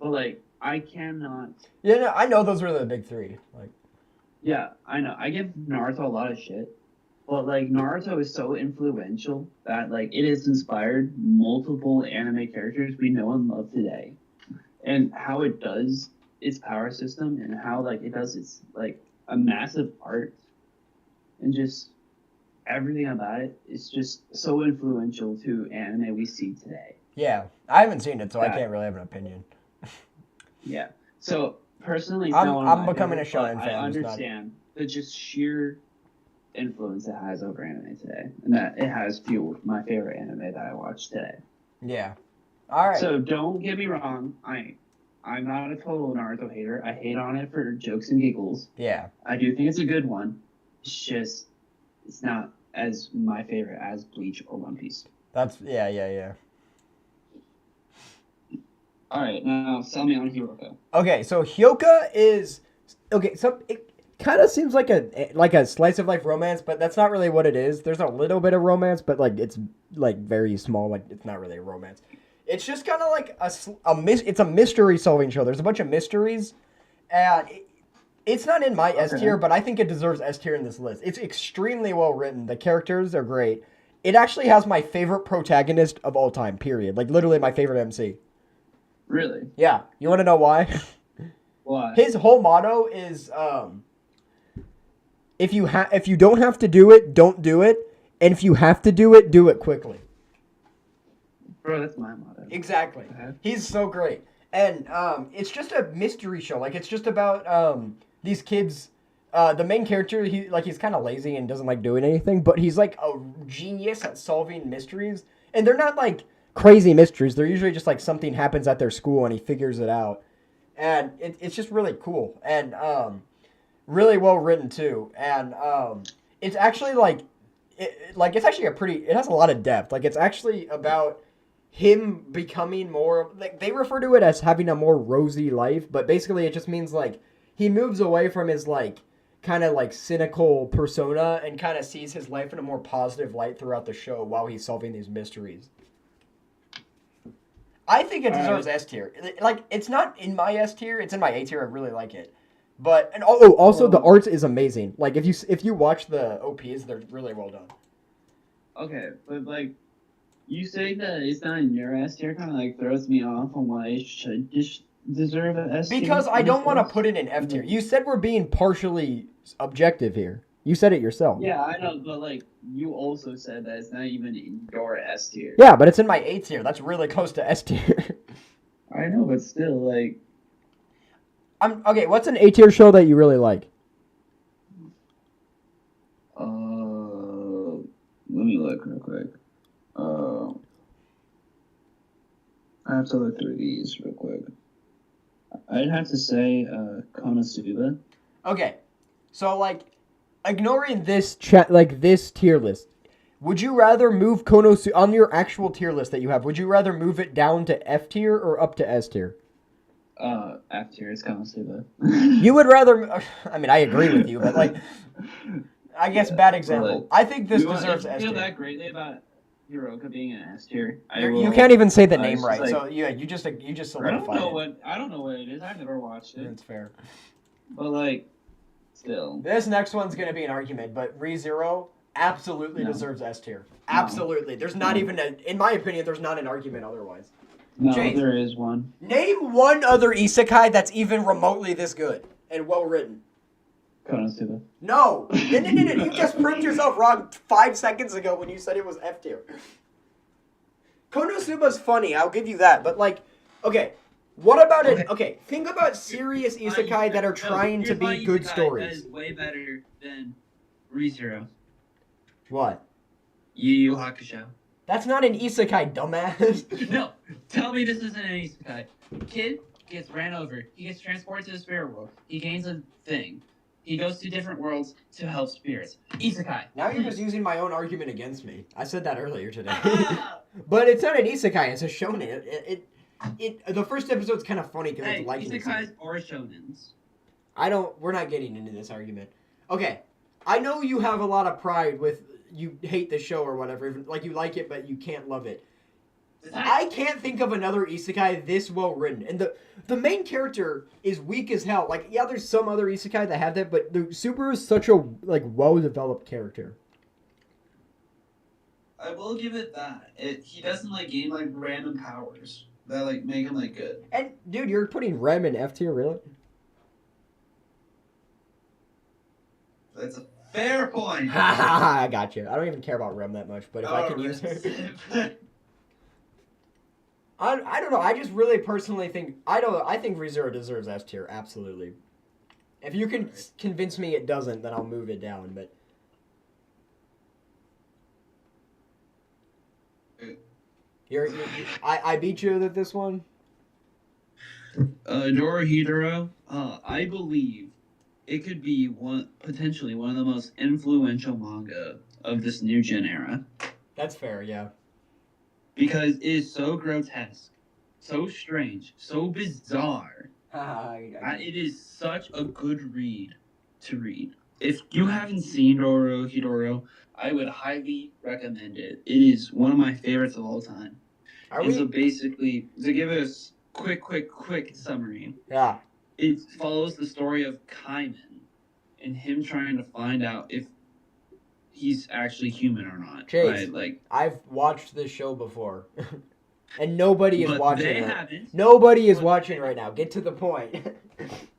but like, I cannot. Yeah, no, I know those were the big three. Like, Yeah, I know. I give Naruto a lot of shit, but like, Naruto is so influential that like it has inspired multiple anime characters we know and love today, and how it does its power system and how like it does its like a massive art and just everything about it is just so influential to anime we see today. yeah, I haven't seen it, so I Yeah. can't really have an opinion. Yeah. So personally, I'm- no one I'm of my becoming a favorites, shonen but fan, I just not- understand the just sheer influence it has over anime today, and that it has fueled my favorite anime that I watch today. Yeah. All right. So don't get me wrong, I'm not a total Naruto hater. I hate on it for jokes and giggles. Yeah. I do think it's a good one. It's just it's not as my favorite as Bleach or One Piece. That's yeah. All right, now sell me on Hiroka. Okay, so Hyoka is okay. So it kind of seems like a slice of life romance, but that's not really what it is. There's a little bit of romance, but like it's like very small. Like it's not really a romance. It's just kind of like it's a mystery solving show. There's a bunch of mysteries, and it's not in my S tier, but I think it deserves S tier in this list. It's extremely well written. The characters are great. It actually has my favorite protagonist of all time. Period. Like literally my favorite MC. Really? Yeah. You want to know why? Why? His whole motto is if you don't have to do it, don't do it, and if you have to do it quickly. Bro, that's my motto. Exactly. Okay. He's so great. And it's just a mystery show. Like it's just about these kids. The main character, he's kind of lazy and doesn't like doing anything, but he's like a genius at solving mysteries. And they're not like crazy mysteries. They're usually just like something happens at their school and he figures it out. And it's just really cool and really well written too. And it's actually it's actually it has a lot of depth. Like it's actually about him becoming more, like they refer to it as having a more rosy life, but basically it just means like he moves away from his like kind of like cynical persona and kind of sees his life in a more positive light throughout the show while he's solving these mysteries. I think it deserves S tier. Like it's not in my S tier, it's in my A tier. I really like it. But and also the art is amazing. Like if you watch the OPs, they're really well done. Okay, but like you saying that it's not in your S tier kind of like throws me off on why it should deserve an S tier. Because I don't want to put it in F tier. You said we're being partially objective here. You said it yourself. Yeah, I know, but like you also said that it's not even in your S tier. Yeah, but it's in my A tier. That's really close to S tier. I know, but still, like. Okay. What's an A tier show that you really like? Let me look real quick. I have to look through these real quick. I'd have to say Konosuba. Okay, so like, ignoring this this tier list, would you rather move Konosuba on your actual tier list that you have? Would you rather move it down to F tier or up to S tier? F tier is Konosuba. You would rather? I mean, I agree with you, but like, I guess bad example. I think this deserves S tier. I feel that greatly about Hiroka being an S tier. You can't even say the name right, so yeah, you just solidified it. I don't know what it is. I've never watched it. That's fair. But like, still. This next one's gonna be an argument, but ReZero absolutely deserves S tier. Absolutely. There's not even in my opinion, there's not an argument otherwise. No, James, there is one. Name one other isekai that's even remotely this good and well written. Konosuba. No. You just proved yourself wrong 5 seconds ago when you said it was F tier. Konosuba's funny, I'll give you that, but like, okay, what about it? Okay, think about serious isekai that are trying to be good stories. That is way better than ReZero. What? Yu Yu Hakusho. That's not an isekai, dumbass. No, tell me this isn't an isekai. Kid gets ran over. He gets transported to the spirit world. He gains a thing. He goes to different worlds to help spirits. Isekai. Now you're just using my own argument against me. I said that earlier today. But it's not an isekai, it's a shonen. The first episode's kind of funny because it's licensed. Isekais or shonens. We're not getting into this argument. Okay, I know you have a lot of pride with you hate the show or whatever, even, like you like it but you can't love it. I can't think of another isekai this well written, and the main character is weak as hell. Like, yeah, there's some other isekai that have that, but the Super is such a like well developed character. I will give it that. He doesn't like gain like random powers that like make him like good. And dude, you're putting Rem in F tier, really? That's a fair point. I got you. I don't even care about Rem that much, but if I can use her, I don't know. I just really personally think I think ReZero deserves S tier, absolutely. If you can convince me it doesn't, then I'll move it down. But I beat you at this one. Dorohedoro, I believe it could be potentially one of the most influential manga of this new gen era. That's fair, yeah. Because it is so grotesque, so strange, so bizarre. It is such a good read to read. If you haven't seen Dorohedoro, I would highly recommend it. It is one of my favorites of all time. So basically, to give it a quick summary. Yeah. It follows the story of Kaiman and him trying to find out if he's actually human or not. Chase, right? Like, I've watched this show before. And nobody is watching they it. Haven't. Nobody is watching right now. Get to the point.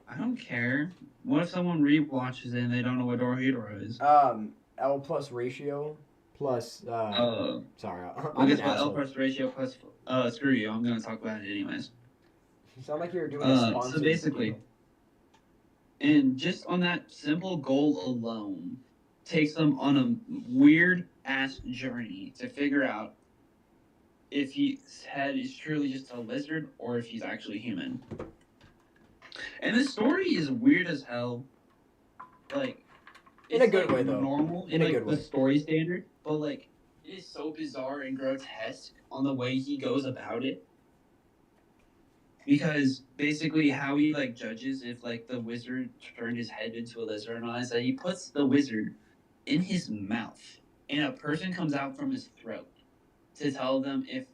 I don't care. What if someone re-watches it and they don't know what Dorohedoro is? L plus ratio plus sorry. I guess what L plus ratio plus screw you, I'm gonna talk about it anyways. You sound like you're doing a sponsor. So basically, and just on that simple goal alone, takes them on a weird ass journey to figure out if his head is truly just a lizard or if he's actually human. And the story is weird as hell. Like, in a good way, though. Normal in a good way. The story standard, but like, it is so bizarre and grotesque on the way he goes about it. Because basically how he like judges if like the wizard turned his head into a lizard or not is that he puts the wizard in his mouth and a person comes out from his throat to tell them if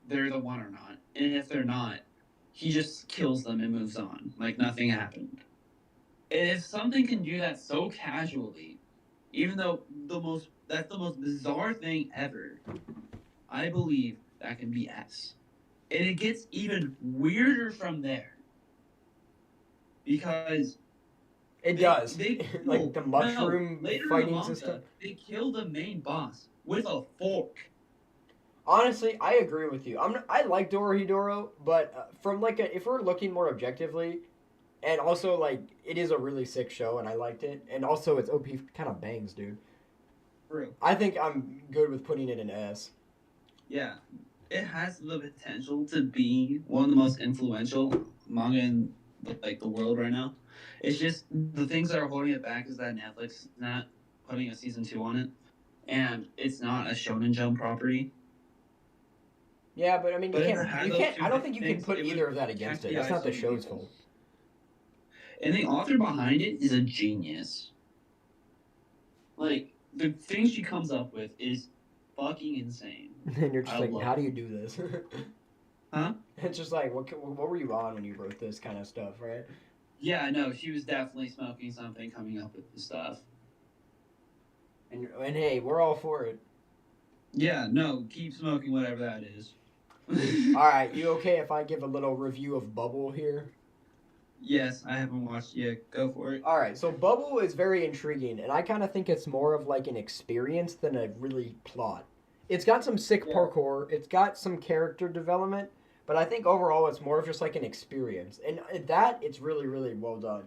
they're the one or not. And if they're not, he just kills them and moves on like nothing happened. And if something can do that so casually, even though that's the most bizarre thing ever, I believe that can be S. And it gets even weirder from there. Because it does. Like the mushroom fighting system. system. They kill the main boss with a fork. Honestly, I agree with you. I like Dorohedoro, but from like if we're looking more objectively, and also like it is a really sick show, and I liked it, and also its OP kind of bangs, dude. True. I think I'm good with putting it in S. Yeah, it has the potential to be one of the most influential manga in like the world right now. It's just the things that are holding it back is that Netflix is not putting a season 2 on it, and it's not a Shonen Jump property. Yeah, but I mean, you can't. I don't think you can put either of that against it. That's not the show's fault. And the author behind it is a genius. Like, the things she comes up with is fucking insane. And you're just how do you do this? Huh? It's just like, what were you on when you wrote this kind of stuff, right? Yeah, no, she was definitely smoking something coming up with the stuff. And hey, we're all for it. Yeah, no, keep smoking whatever that is. Alright, you okay if I give a little review of Bubble here? Yes, I haven't watched yet. Go for it. Alright, so Bubble is very intriguing, and I kind of think it's more of like an experience than a really plot. It's got some sick parkour, it's got some character development, but I think overall it's more of just like an experience. And that, it's really, really well done.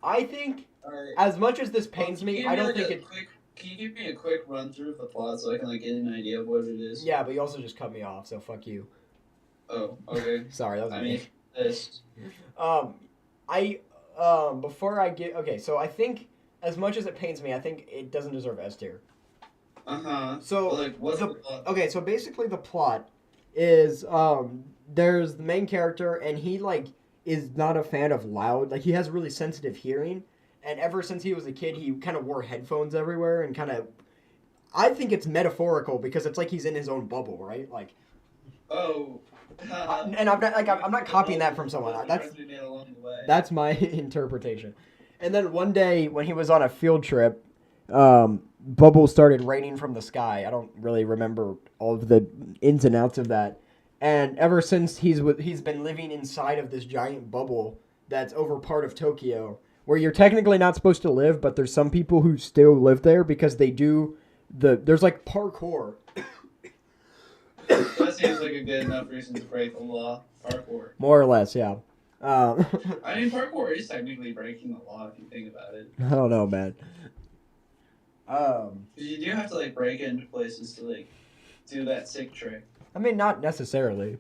I think, as much as this pains me, I don't think it... Can you give me a quick run through of the plot so I can like get an idea of what it is? Yeah, but you also just cut me off, so fuck you. Oh, okay. Sorry, that was me. This. Before I get... Okay, so I think, as much as it pains me, I think it doesn't deserve S tier. Uh-huh. So, well, like, what's the plot? Okay, so basically the plot is, there's the main character, and he, like, is not a fan of loud... Like, he has really sensitive hearing, and ever since he was a kid, he kind of wore headphones everywhere and kind of. I think it's metaphorical because it's like he's in his own bubble, right? Like, Oh. and I'm not copying that from someone. That's my interpretation. And then one day when he was on a field trip, bubbles started raining from the sky. I don't really remember all of the ins and outs of that. And ever since he's been living inside of this giant bubble that's over part of Tokyo, where you're technically not supposed to live, but there's some people who still live there because they do there's like parkour. That seems like a good enough reason to break the law. Parkour. More or less, yeah. I mean, parkour is technically breaking the law if you think about it. I don't know, man. You do have to like break into places to like do that sick trick. I mean, not necessarily.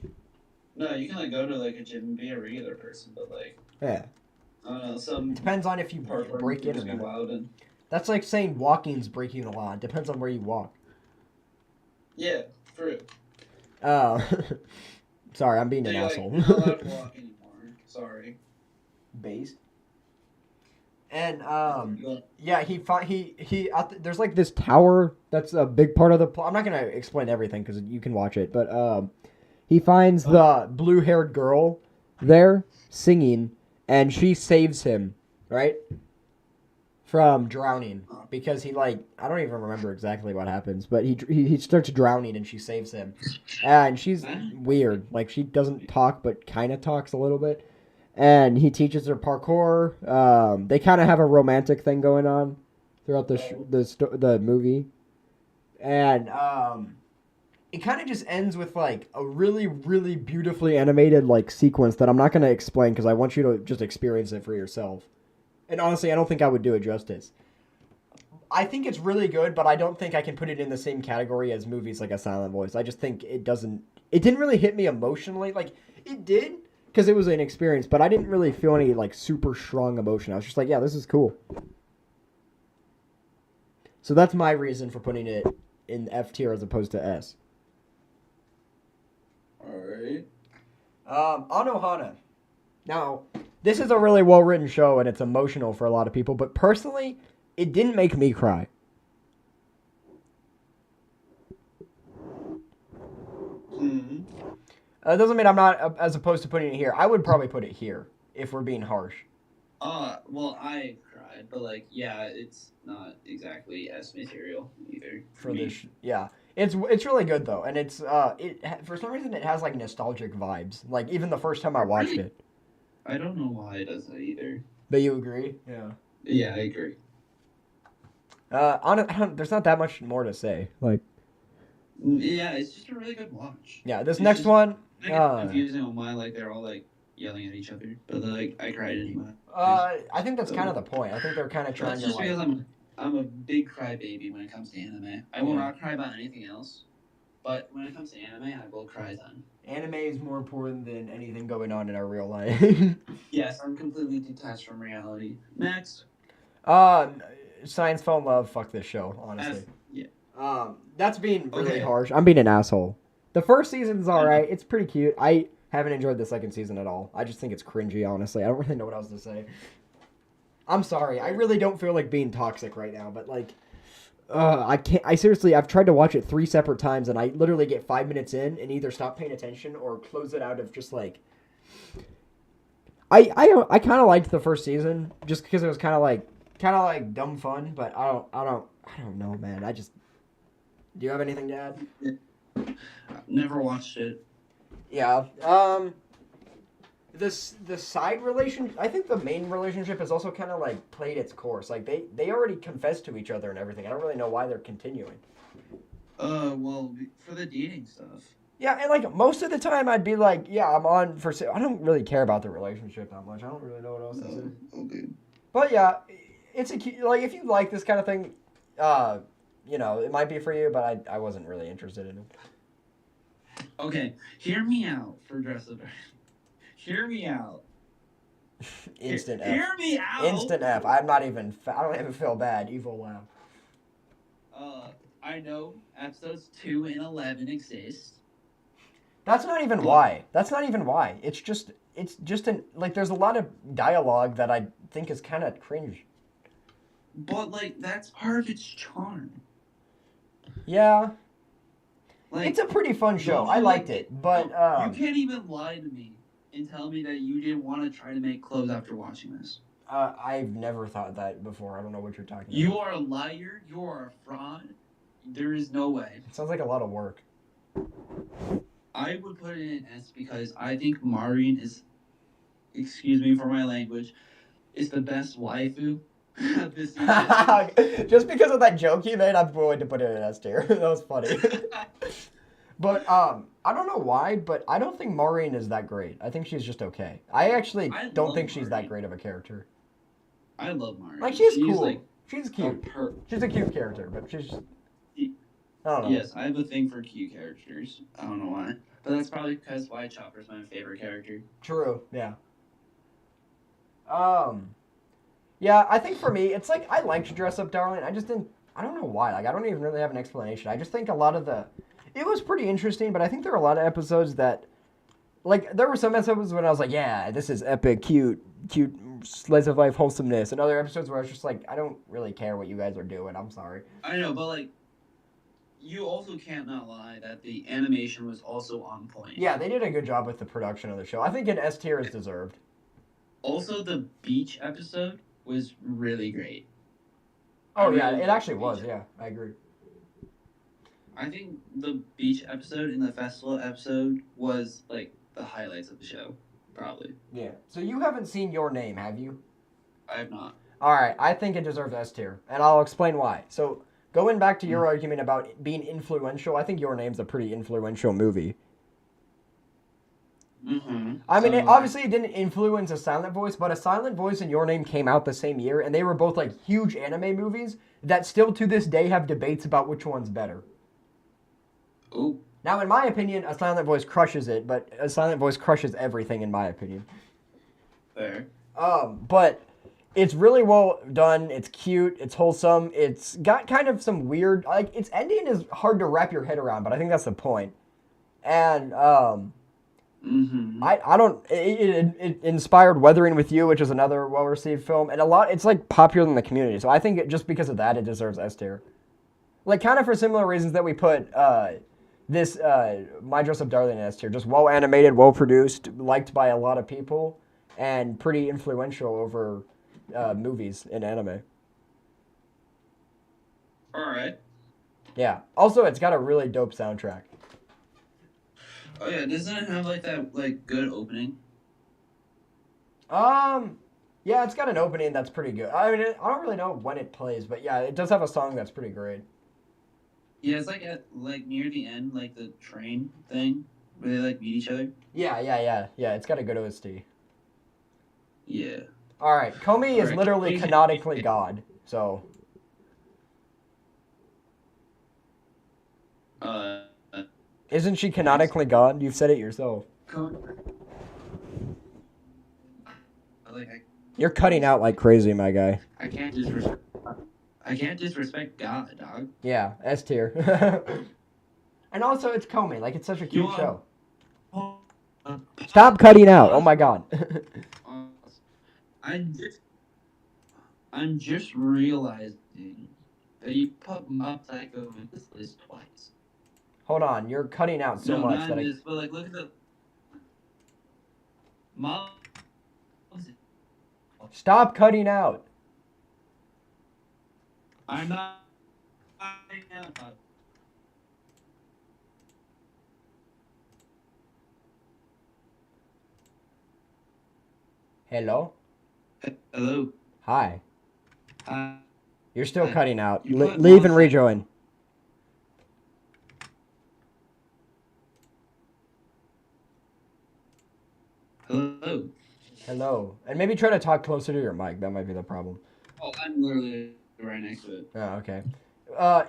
No, you can like go to like a gym and be a regular person, but like Yeah. I don't know, some Depends on if you parkour break in or be not. wild and That's like saying walking's breaking the law. It depends on where you walk. yeah, true. Sorry, I'm being an You're, asshole. Like, not allowed to walk anymore. Sorry. Based. And yeah, there's like this tower that's a big part of the plot. I'm not gonna explain everything because you can watch it, but he finds the blue-haired girl there singing, and she saves him, right, from drowning because I don't even remember exactly what happens, but he starts drowning and she saves him, and she's weird, like she doesn't talk but kind of talks a little bit. And he teaches her parkour. They kind of have a romantic thing going on throughout the movie, and it kind of just ends with like a really, really beautifully animated like sequence that I'm not gonna explain because I want you to just experience it for yourself. And honestly, I don't think I would do it justice. I think it's really good, but I don't think I can put it in the same category as movies like A Silent Voice. I just think it didn't really hit me emotionally. Like it did. Because it was an experience, but I didn't really feel any like super strong emotion. I was just like, yeah, this is cool. So that's my reason for putting it in F tier as opposed to S. Alright. Anohana. Now, this is a really well written show and it's emotional for a lot of people, but personally, it didn't make me cry. It doesn't mean I'm not as opposed to putting it here. I would probably put it here if we're being harsh. Well, I cried, but like, yeah, it's not exactly S material either. For this, yeah, it's really good though, and it's for some reason it has like nostalgic vibes. Like even the first time I watched it. I don't know why it does that either. But you agree? Yeah. Yeah, I agree. There's not that much more to say. Like. Yeah, it's just a really good watch. Yeah, this next one. It's confusing on why like they're all like yelling at each other, but like I cried anyway. I think that's kind of the point. I think they're kind of trying That's to just like. because I'm a big crybaby when it comes to anime. I will not cry about anything else, but when it comes to anime, I will cry then. Anime is more important than anything going on in our real life. Yes, I'm completely detached from reality. Next. Science Fell in Love. Fuck this show, honestly. Yeah. That's being really harsh. I'm being an asshole. The first season's alright. It's pretty cute. I haven't enjoyed the second season at all. I just think it's cringy, honestly. I don't really know what else to say. I'm sorry. I really don't feel like being toxic right now, but like, I can't. I've tried to watch it 3 separate times, and I literally get 5 minutes in and either stop paying attention or close it out of just like. I kind of liked the first season just because it was kind of like dumb fun, but I don't know, man. Do you have anything to add? Never watched it. Yeah. The side relationship, I think the main relationship has also kind of like played its course. Like they already confessed to each other and everything. I don't really know why they're continuing. Well, for the dating stuff. Yeah, and like most of the time I'd be like, yeah, I'm on for. I don't really care about the relationship that much. I don't really know what else to say. Okay. But yeah, it's like if you like this kind of thing, it might be for you. But I wasn't really interested in it. Okay, hear me out for Dressiber. Hear me out. Instant F. Hear me out. Instant F. I don't even feel bad. Evil laugh. I know episodes 2 and 11 exist. That's not even why. It's just there's a lot of dialogue that I think is kind of cringe. But like that's part of its charm. Yeah, Like it's a pretty fun show. don't I you liked like- it, but you can't even lie to me and tell me that you didn't want to try to make clothes after watching this. I've never thought that before. I don't know what you're talking You about. are a liar. You are a fraud. There is no way. It sounds like a lot of work. I would put it in an S because I think Maureen is, excuse me for my language, is the best waifu of this season. Just because of that joke you made, I'm willing to put it in S tier. That was funny. But I don't know why, but I don't think Maureen is that great. I think she's just okay. I actually I don't love think she's that Maureen. great of a character. I love Maureen. Like she's cool. Like She's a cute. She's a cute character, but she's I don't know. Yes, I have a thing for cute characters. I don't know why. But that's probably because White Chopper's my favorite character. True. Yeah. Yeah, I think for me, it's like I liked Dress Up Darling. I just didn't. I don't know why. Like I don't even really have an explanation. I just think a lot of it was pretty interesting, but I think there are a lot of episodes that, like, there were some episodes when I was like, yeah, this is epic, cute slice of life wholesomeness, and other episodes where I was just like, I don't really care what you guys are doing. I'm sorry. I know, but like, you also can't not lie that the animation was also on point. Yeah, they did a good job with the production of the show. I think an S tier is deserved. Also, the beach episode was really great. Oh I yeah, really it liked actually the was. beach. Yeah, I agree. I think the beach episode and the festival episode was like the highlights of the show, probably. Yeah. So you haven't seen Your Name, have you? I have not. All right, I think it deserves S tier, and I'll explain why. So going back to your argument about being influential, I think Your Name's a pretty influential movie. Mm-hmm. I mean, obviously it didn't influence A Silent Voice, but A Silent Voice and Your Name came out the same year, and they were both like huge anime movies that still to this day have debates about which one's better. Oh, Now, in my opinion, A Silent Voice crushes it, but A Silent Voice crushes everything in my opinion. fair. But it's really well done. It's cute. It's wholesome. It's got kind of some weird, like, its ending is hard to wrap your head around, but I think that's the point. And Mm-hmm. I don't. It inspired Weathering with You, which is another well received film, and it's like popular in the community. So I think just because of that, it deserves S tier. Like kind of for similar reasons that we put this My Dress Up Darling in S tier. Just well animated, well produced, liked by a lot of people, and pretty influential over movies in anime. All right. Yeah. Also, it's got a really dope soundtrack. Oh yeah, doesn't it have like that like good opening? Yeah, it's got an opening that's pretty good. I mean, I don't really know when it plays, but yeah, it does have a song that's pretty great. Yeah, it's like at like near the end, like the train thing where they like meet each other. Yeah. It's got a good OST. Yeah. All right, Comey is Alright, literally Comey- canonically God. So isn't she canonically God? You've said it yourself. Like You're cutting out like crazy, my guy. I can't disrespect. I can't disrespect God, dog. Yeah, S tier. And also, it's Comey. Like, it's such a cute You, show. uh, Stop cutting out. Oh my god. I'm just realizing that you put Mob Psycho in this list twice. Hold on, you're cutting out so much not that in this, but like look at the Mob. Stop cutting out. I'm not. cutting out. Hello? Hello. Hi. You're still Hi. cutting out. You put Leave and Mob rejoin. Hello. Hello. And maybe try to talk closer to your mic. That might be the problem. Oh, I'm literally right next to it. Oh, okay.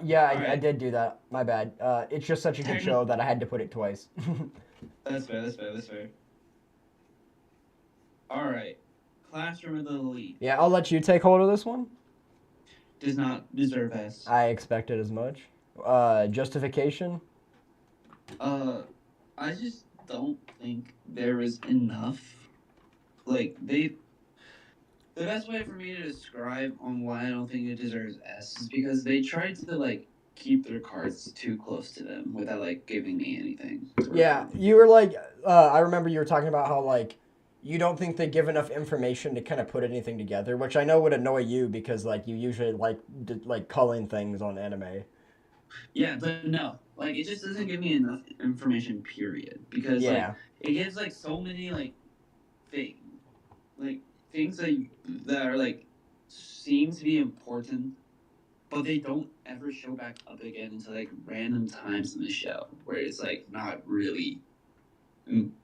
Yeah, I Alright. did do that. My bad. It's just such a good show that I had to put it twice. That's fair. That's fair. All right. Classroom of the Elite Yeah, I'll let you take hold of this one. does not deserve S. I expected as much. Justification? I just don't think there was enough. Like The best way for me to describe on why I don't think it deserves S is because they tried to like keep their cards too close to them without like giving me anything. Yeah, you were like, I remember you were talking about how like you don't think they give enough information to kind of put anything together, which I know would annoy you because like you usually like culling things on anime. Yeah, but no, like it just doesn't give me enough information. Period. Because Yeah. like it gives like so many like things, like things that are like seem to be important, but they don't ever show back up again until like random times in the show where it's like not really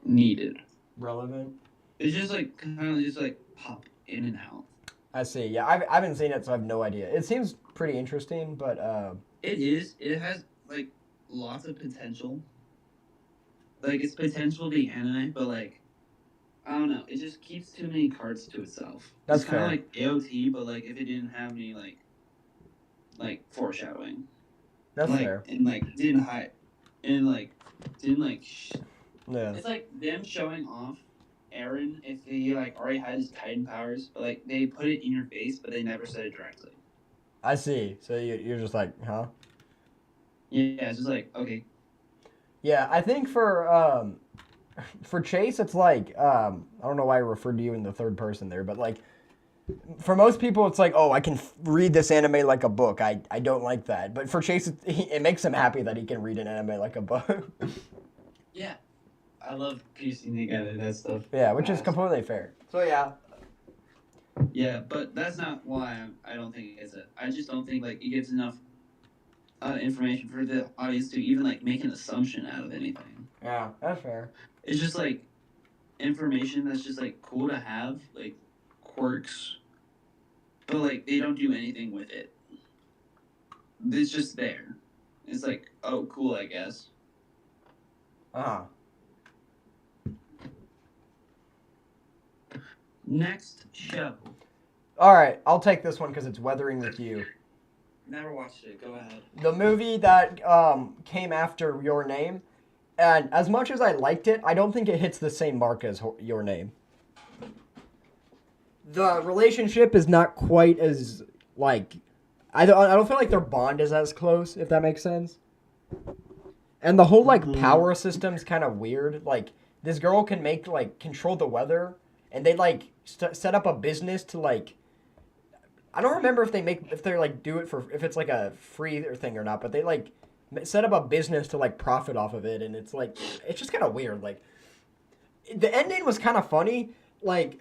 needed. Relevant. It's just like kind of just like pop in and out. I see. Yeah, I haven't seen it, so I have no idea. It seems pretty interesting, but It is. It has like lots of potential. Like it's potential to be anime, but like I don't know. It just keeps too many cards to itself. That's it's kind fair. of like AOT, but like if it didn't have any like foreshadowing. that's like, fair. And like didn't hide, and like didn't like. Yeah. It's like them showing off Aaron if he like already had his Titan powers, but like they put it in your face, but they never said it directly. I see. So you're just like, huh? Yeah, it's just like okay. Yeah, I think for Chase, it's like I don't know why I referred to you in the third person there, but like for most people, it's like, oh, I can read this anime like a book. I don't like that, but for Chase, it makes him happy that he can read an anime like a book. Yeah, I love piecing together that stuff. Yeah, which is completely fair. So yeah. Yeah, but that's not why I don't think it's a. I just don't think like it gives enough information for the audience to even like make an assumption out of anything. Yeah, that's fair. It's just like information that's just like cool to have, like quirks, but like they don't do anything with it. It's just there. It's like, oh, cool, I guess. Uh-huh. Next show. All right, I'll take this one because it's Weathering with You. Never watched it. Go ahead. The movie that came after Your Name, and as much as I liked it, I don't think it hits the same mark as Your Name. The relationship is not quite as like I don't feel like their bond is as close, if that makes sense. And the whole like power system's kind of weird. Like this girl can make like control the weather, and they like set up a business to like. I don't remember if they like do it for if it's like a free thing or not, but they like set up a business to like profit off of it, and it's like it's just kind of weird. Like the ending was kind of funny. Like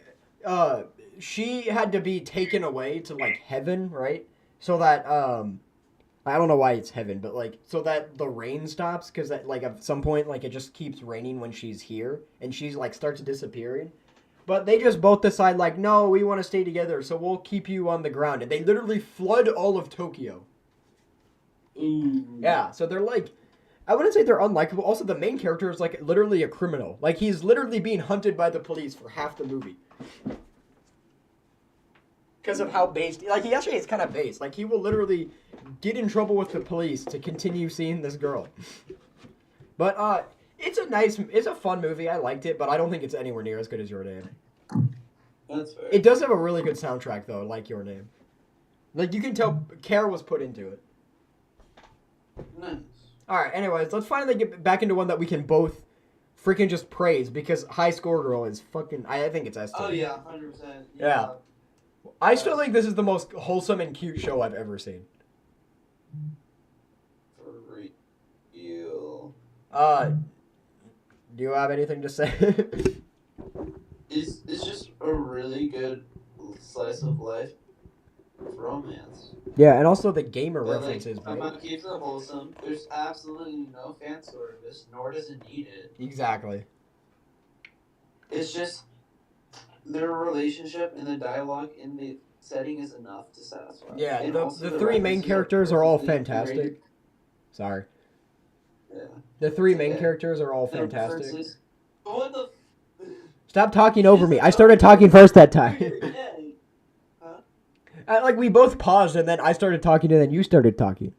she had to be taken away to like heaven, right? So that I don't know why it's heaven, but like so that the rain stops because at like at some point like it just keeps raining when she's here, and she's like starts disappearing. But they just both decide, like, no, we want to stay together, so we'll keep you on the ground. And they literally flood all of Tokyo. Ooh. Yeah, so they're like, I wouldn't say they're unlikable. Also, the main character is, like, literally a criminal. Like, he's literally being hunted by the police for half the movie. Because of how based, like, he actually is kind of based. Like, he will literally get in trouble with the police to continue seeing this girl. But, it's a fun movie. I liked it, but I don't think it's anywhere near as good as Your Name. That's fair. It does have a really good soundtrack, though, like Your Name. Like, you can tell care was put into it. Nice. Alright, anyways, let's finally get back into one that we can both freaking just praise, because High Score Girl is fucking... I think it's S2. Oh, yeah, 100%. Yeah. I still think this is the most wholesome and cute show I've ever seen. For real. Do you have anything to say? It's just a really good slice of life romance. Yeah, and also the gamer But, references, like, bro. Amount keeps it wholesome. There's absolutely no fan service, nor does it need it. Exactly. It's just their relationship and the dialogue in the setting is enough to satisfy. Yeah, And the also three main references characters are all perfectly fantastic. integrated. Sorry. Yeah. The three main Yeah. characters are all The fantastic. references- What the? Stop talking over me. I started talking first that time. Yeah. Like, we both paused, and then I started talking, and then you started talking.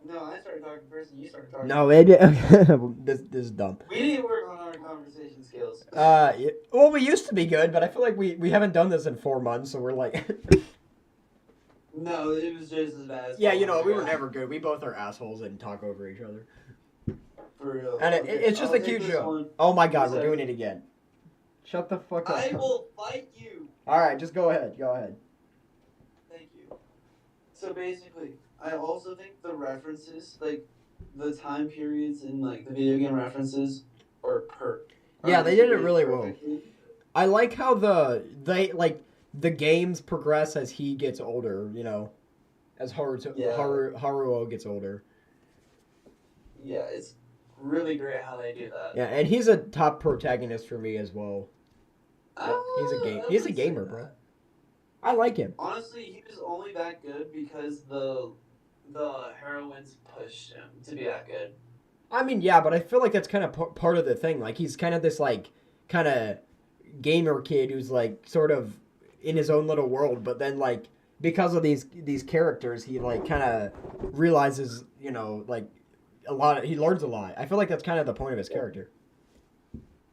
No, I started talking first, and you started talking. No, this is dumb. We need to work on our conversation skills. Well, we used to be good, but I feel like we haven't done this in 4 months, so we're like, No, it was just as bad as yeah, you know, we were Pokemon. never good. We both are assholes and talk over each other. For real. And Okay, it's just I'll a take cute this show. one. Oh my god, we're Sorry. doing it again. Shut the fuck up. I will fight you. All right, just go ahead. Go ahead. Thank you. So basically, I also think the references, like the time periods in like the video game references, are Yeah, they did it really well. perfectly. I like how the games progress as he gets older. You know, as Haruo gets older. Yeah, it's really great how they do that. Yeah, and he's a top protagonist for me as well. He's a gamer, bro. I like him. Honestly, he was only that good because the heroines pushed him to be that good. I mean, yeah, but I feel like that's kind of part of the thing. Like, he's kind of this, like, kind of gamer kid who's, like, sort of in his own little world, but then, like, because of these characters, he, like, kind of realizes, you know, like, he learns a lot. I feel like that's kind of the point of his character.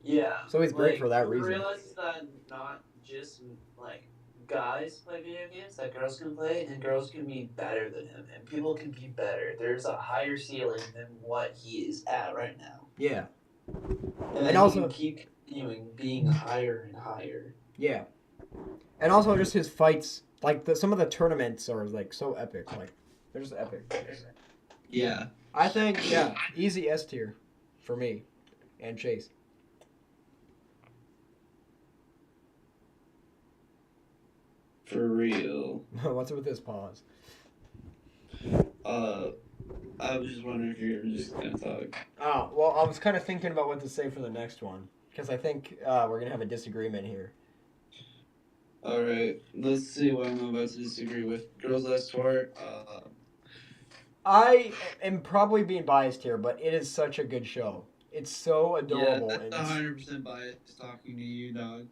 Yeah. So he's great for that he reason. realizes that not just like guys play video games, that girls can play, and girls can be better than him, and people can be better. There's a higher ceiling than what he is at right now, Yeah. and And also- he can keep continuing being higher and higher. Yeah. And also just his fights, like, some of the tournaments are, like, so epic. Like, they're just epic. Yeah. I think, yeah, easy S tier for me and Chase. For real. What's with this pause? I was just wondering if you were just gonna talk. Oh, well, I was kind of thinking about what to say for the next one. Because I think we're going to have a disagreement here. Alright, let's see what I'm about to disagree with. Girls Last Tour, I am probably being biased here, but it is such a good show. It's so yeah, adorable. that's and 100% biased talking to you, dog.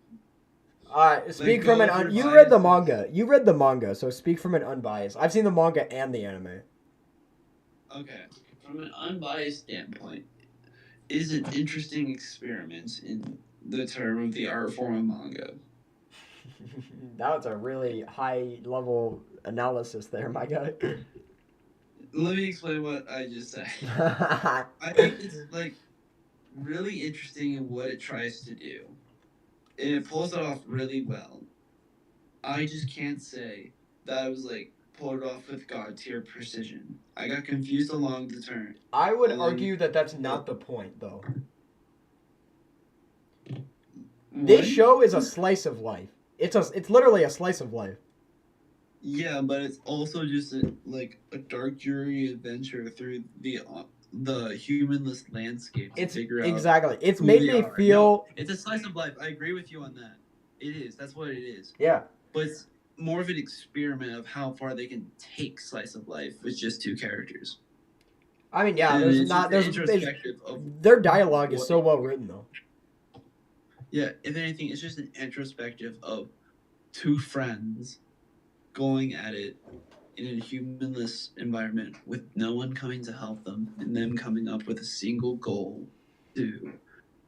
Alright, speak from go an... with your you read the biases. manga. You read the manga, so speak from an unbiased. I've seen the manga and the anime. Okay, from an unbiased standpoint, it is an interesting experiment in the term of the art form of manga. That was a really high-level analysis there, my guy. Let me explain what I just said. I think it's like really interesting in what it tries to do, and it pulls it off really well. I just can't say that I was like pulled it off with god tier precision. I got confused along the turn. I would And argue that that's not the point, though. This What? show is a slice of life. It's literally a slice of life. Yeah, but it's also just a dark dreary adventure through the humanless landscape to It's figure out. exactly. It's who made they me are. feel. No, it's a slice of life. I agree with you on that. It is. That's what it is. Yeah. But it's more of an experiment of how far they can take slice of life with just two characters. I mean, yeah. And There's it's not. just There's introspective of their dialogue is what- so well written, though. yeah. If anything, it's just an introspective of two friends going at it in a humanless environment with no one coming to help them and them coming up with a single goal to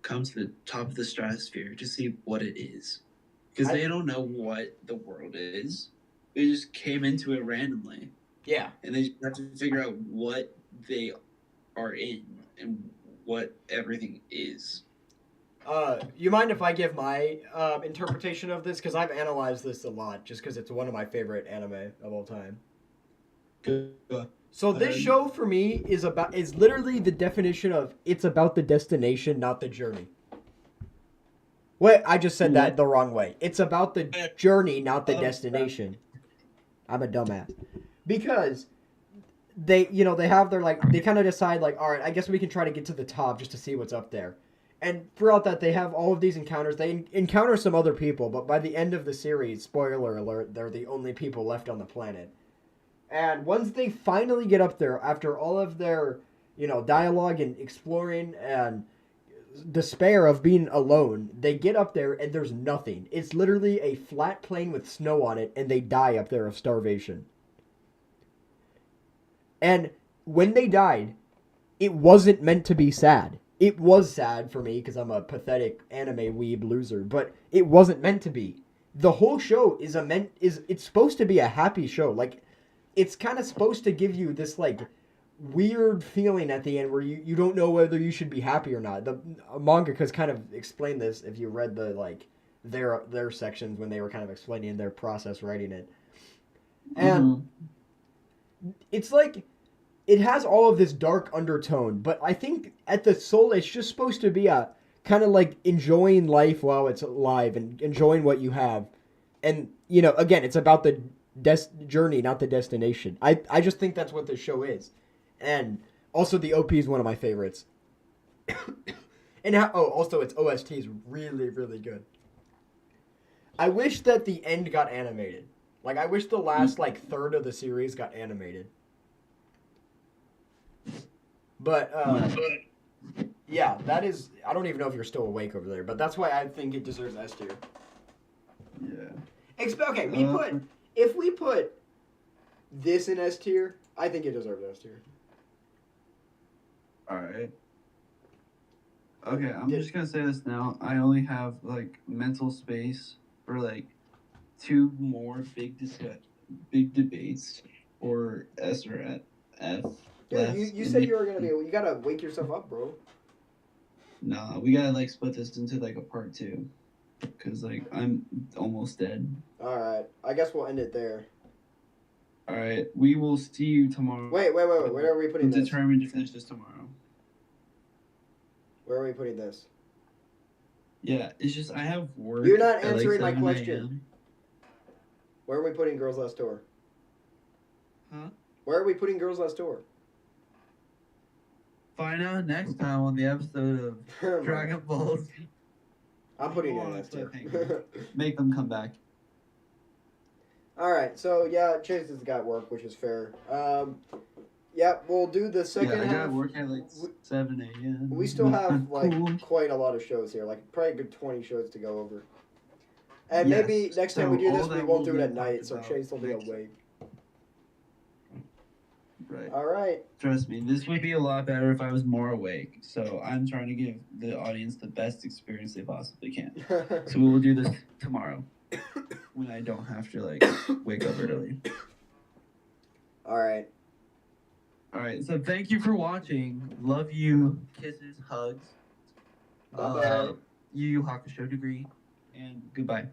come to the top of the stratosphere to see what it is. Because they don't know what the world is. They just came into it randomly. Yeah. And they just have to figure out what they are in and what everything is. You mind if I give my interpretation of this? Because I've analyzed this a lot, just because it's one of my favorite anime of all time. So this show for me is literally the definition of it's about the destination, not the journey. Wait, I just said that the wrong way. It's about the journey, not the destination. I'm a dumbass. Because they have their they kind of decide all right, I guess we can try to get to the top just to see what's up there. And throughout that, they have all of these encounters. They encounter some other people, but by the end of the series, spoiler alert, they're the only people left on the planet. And once they finally get up there, after all of their, dialogue and exploring and despair of being alone, they get up there and there's nothing. It's literally a flat plain with snow on it, and they die up there of starvation. And when they died, it wasn't meant to be sad. it was sad for me because I'm a pathetic anime weeb loser, but it wasn't meant to be. The whole show it's supposed to be a happy show. Like, it's kind of supposed to give you this like weird feeling at the end where you don't know whether you should be happy or not. The mangaka's kind of explained this if you read the like their sections when they were kind of explaining their process writing it. And it's like it has all of this dark undertone, but I think at the soul it's just supposed to be a kind of like enjoying life while it's alive and enjoying what you have. And you know, again, it's about the journey, not the destination. I just think that's what this show is. And also the OP is one of my favorites. And also its OST is really, really good. I wish that the end got animated. Like, I wish the last like third of the series got animated. But yeah, that is. I don't even know if you're still awake over there, but that's why I think it deserves S tier. Yeah. Okay, if we put this in S tier, I think it deserves S tier. Alright. Okay, I'm just gonna say this now. I only have like mental space for like 2 more big debates, or S or F. Dude, you said you were gonna be. You gotta wake yourself up, bro. Nah, we gotta like split this into like a part 2, cause like I'm almost dead. All right, I guess we'll end it there. All right, we will see you tomorrow. Wait. Where are we putting I'm this? determined to finish this tomorrow. Where are we putting this? Yeah, it's just I have work. You're not at, like, answering my 7 question. a.m. Where are we putting Girls Last Tour? Huh? Where are we putting Girls Last Tour? Find out next time on the episode of Dragon Ball Z. I'm putting it Oh, in S tier. Make them come back. All right, so yeah, Chase has got work, which is fair. Yeah, we'll do the second I half. gotta work at like 7 a.m. We still have like Cool. quite a lot of shows here, like probably a good 20 shows to go over. And Yes, maybe next time we so do this, all we that won't will do it be at night, talked so about Chase will be next- awake. Right. All right. Trust me, this would be a lot better if I was more awake. So I'm trying to give the audience the best experience they possibly can. So we will do this tomorrow when I don't have to like wake up early. All right. All right. So thank you for watching. Love you. Kisses, hugs. Bye-bye. Yu Yu Hakusho degree, and goodbye.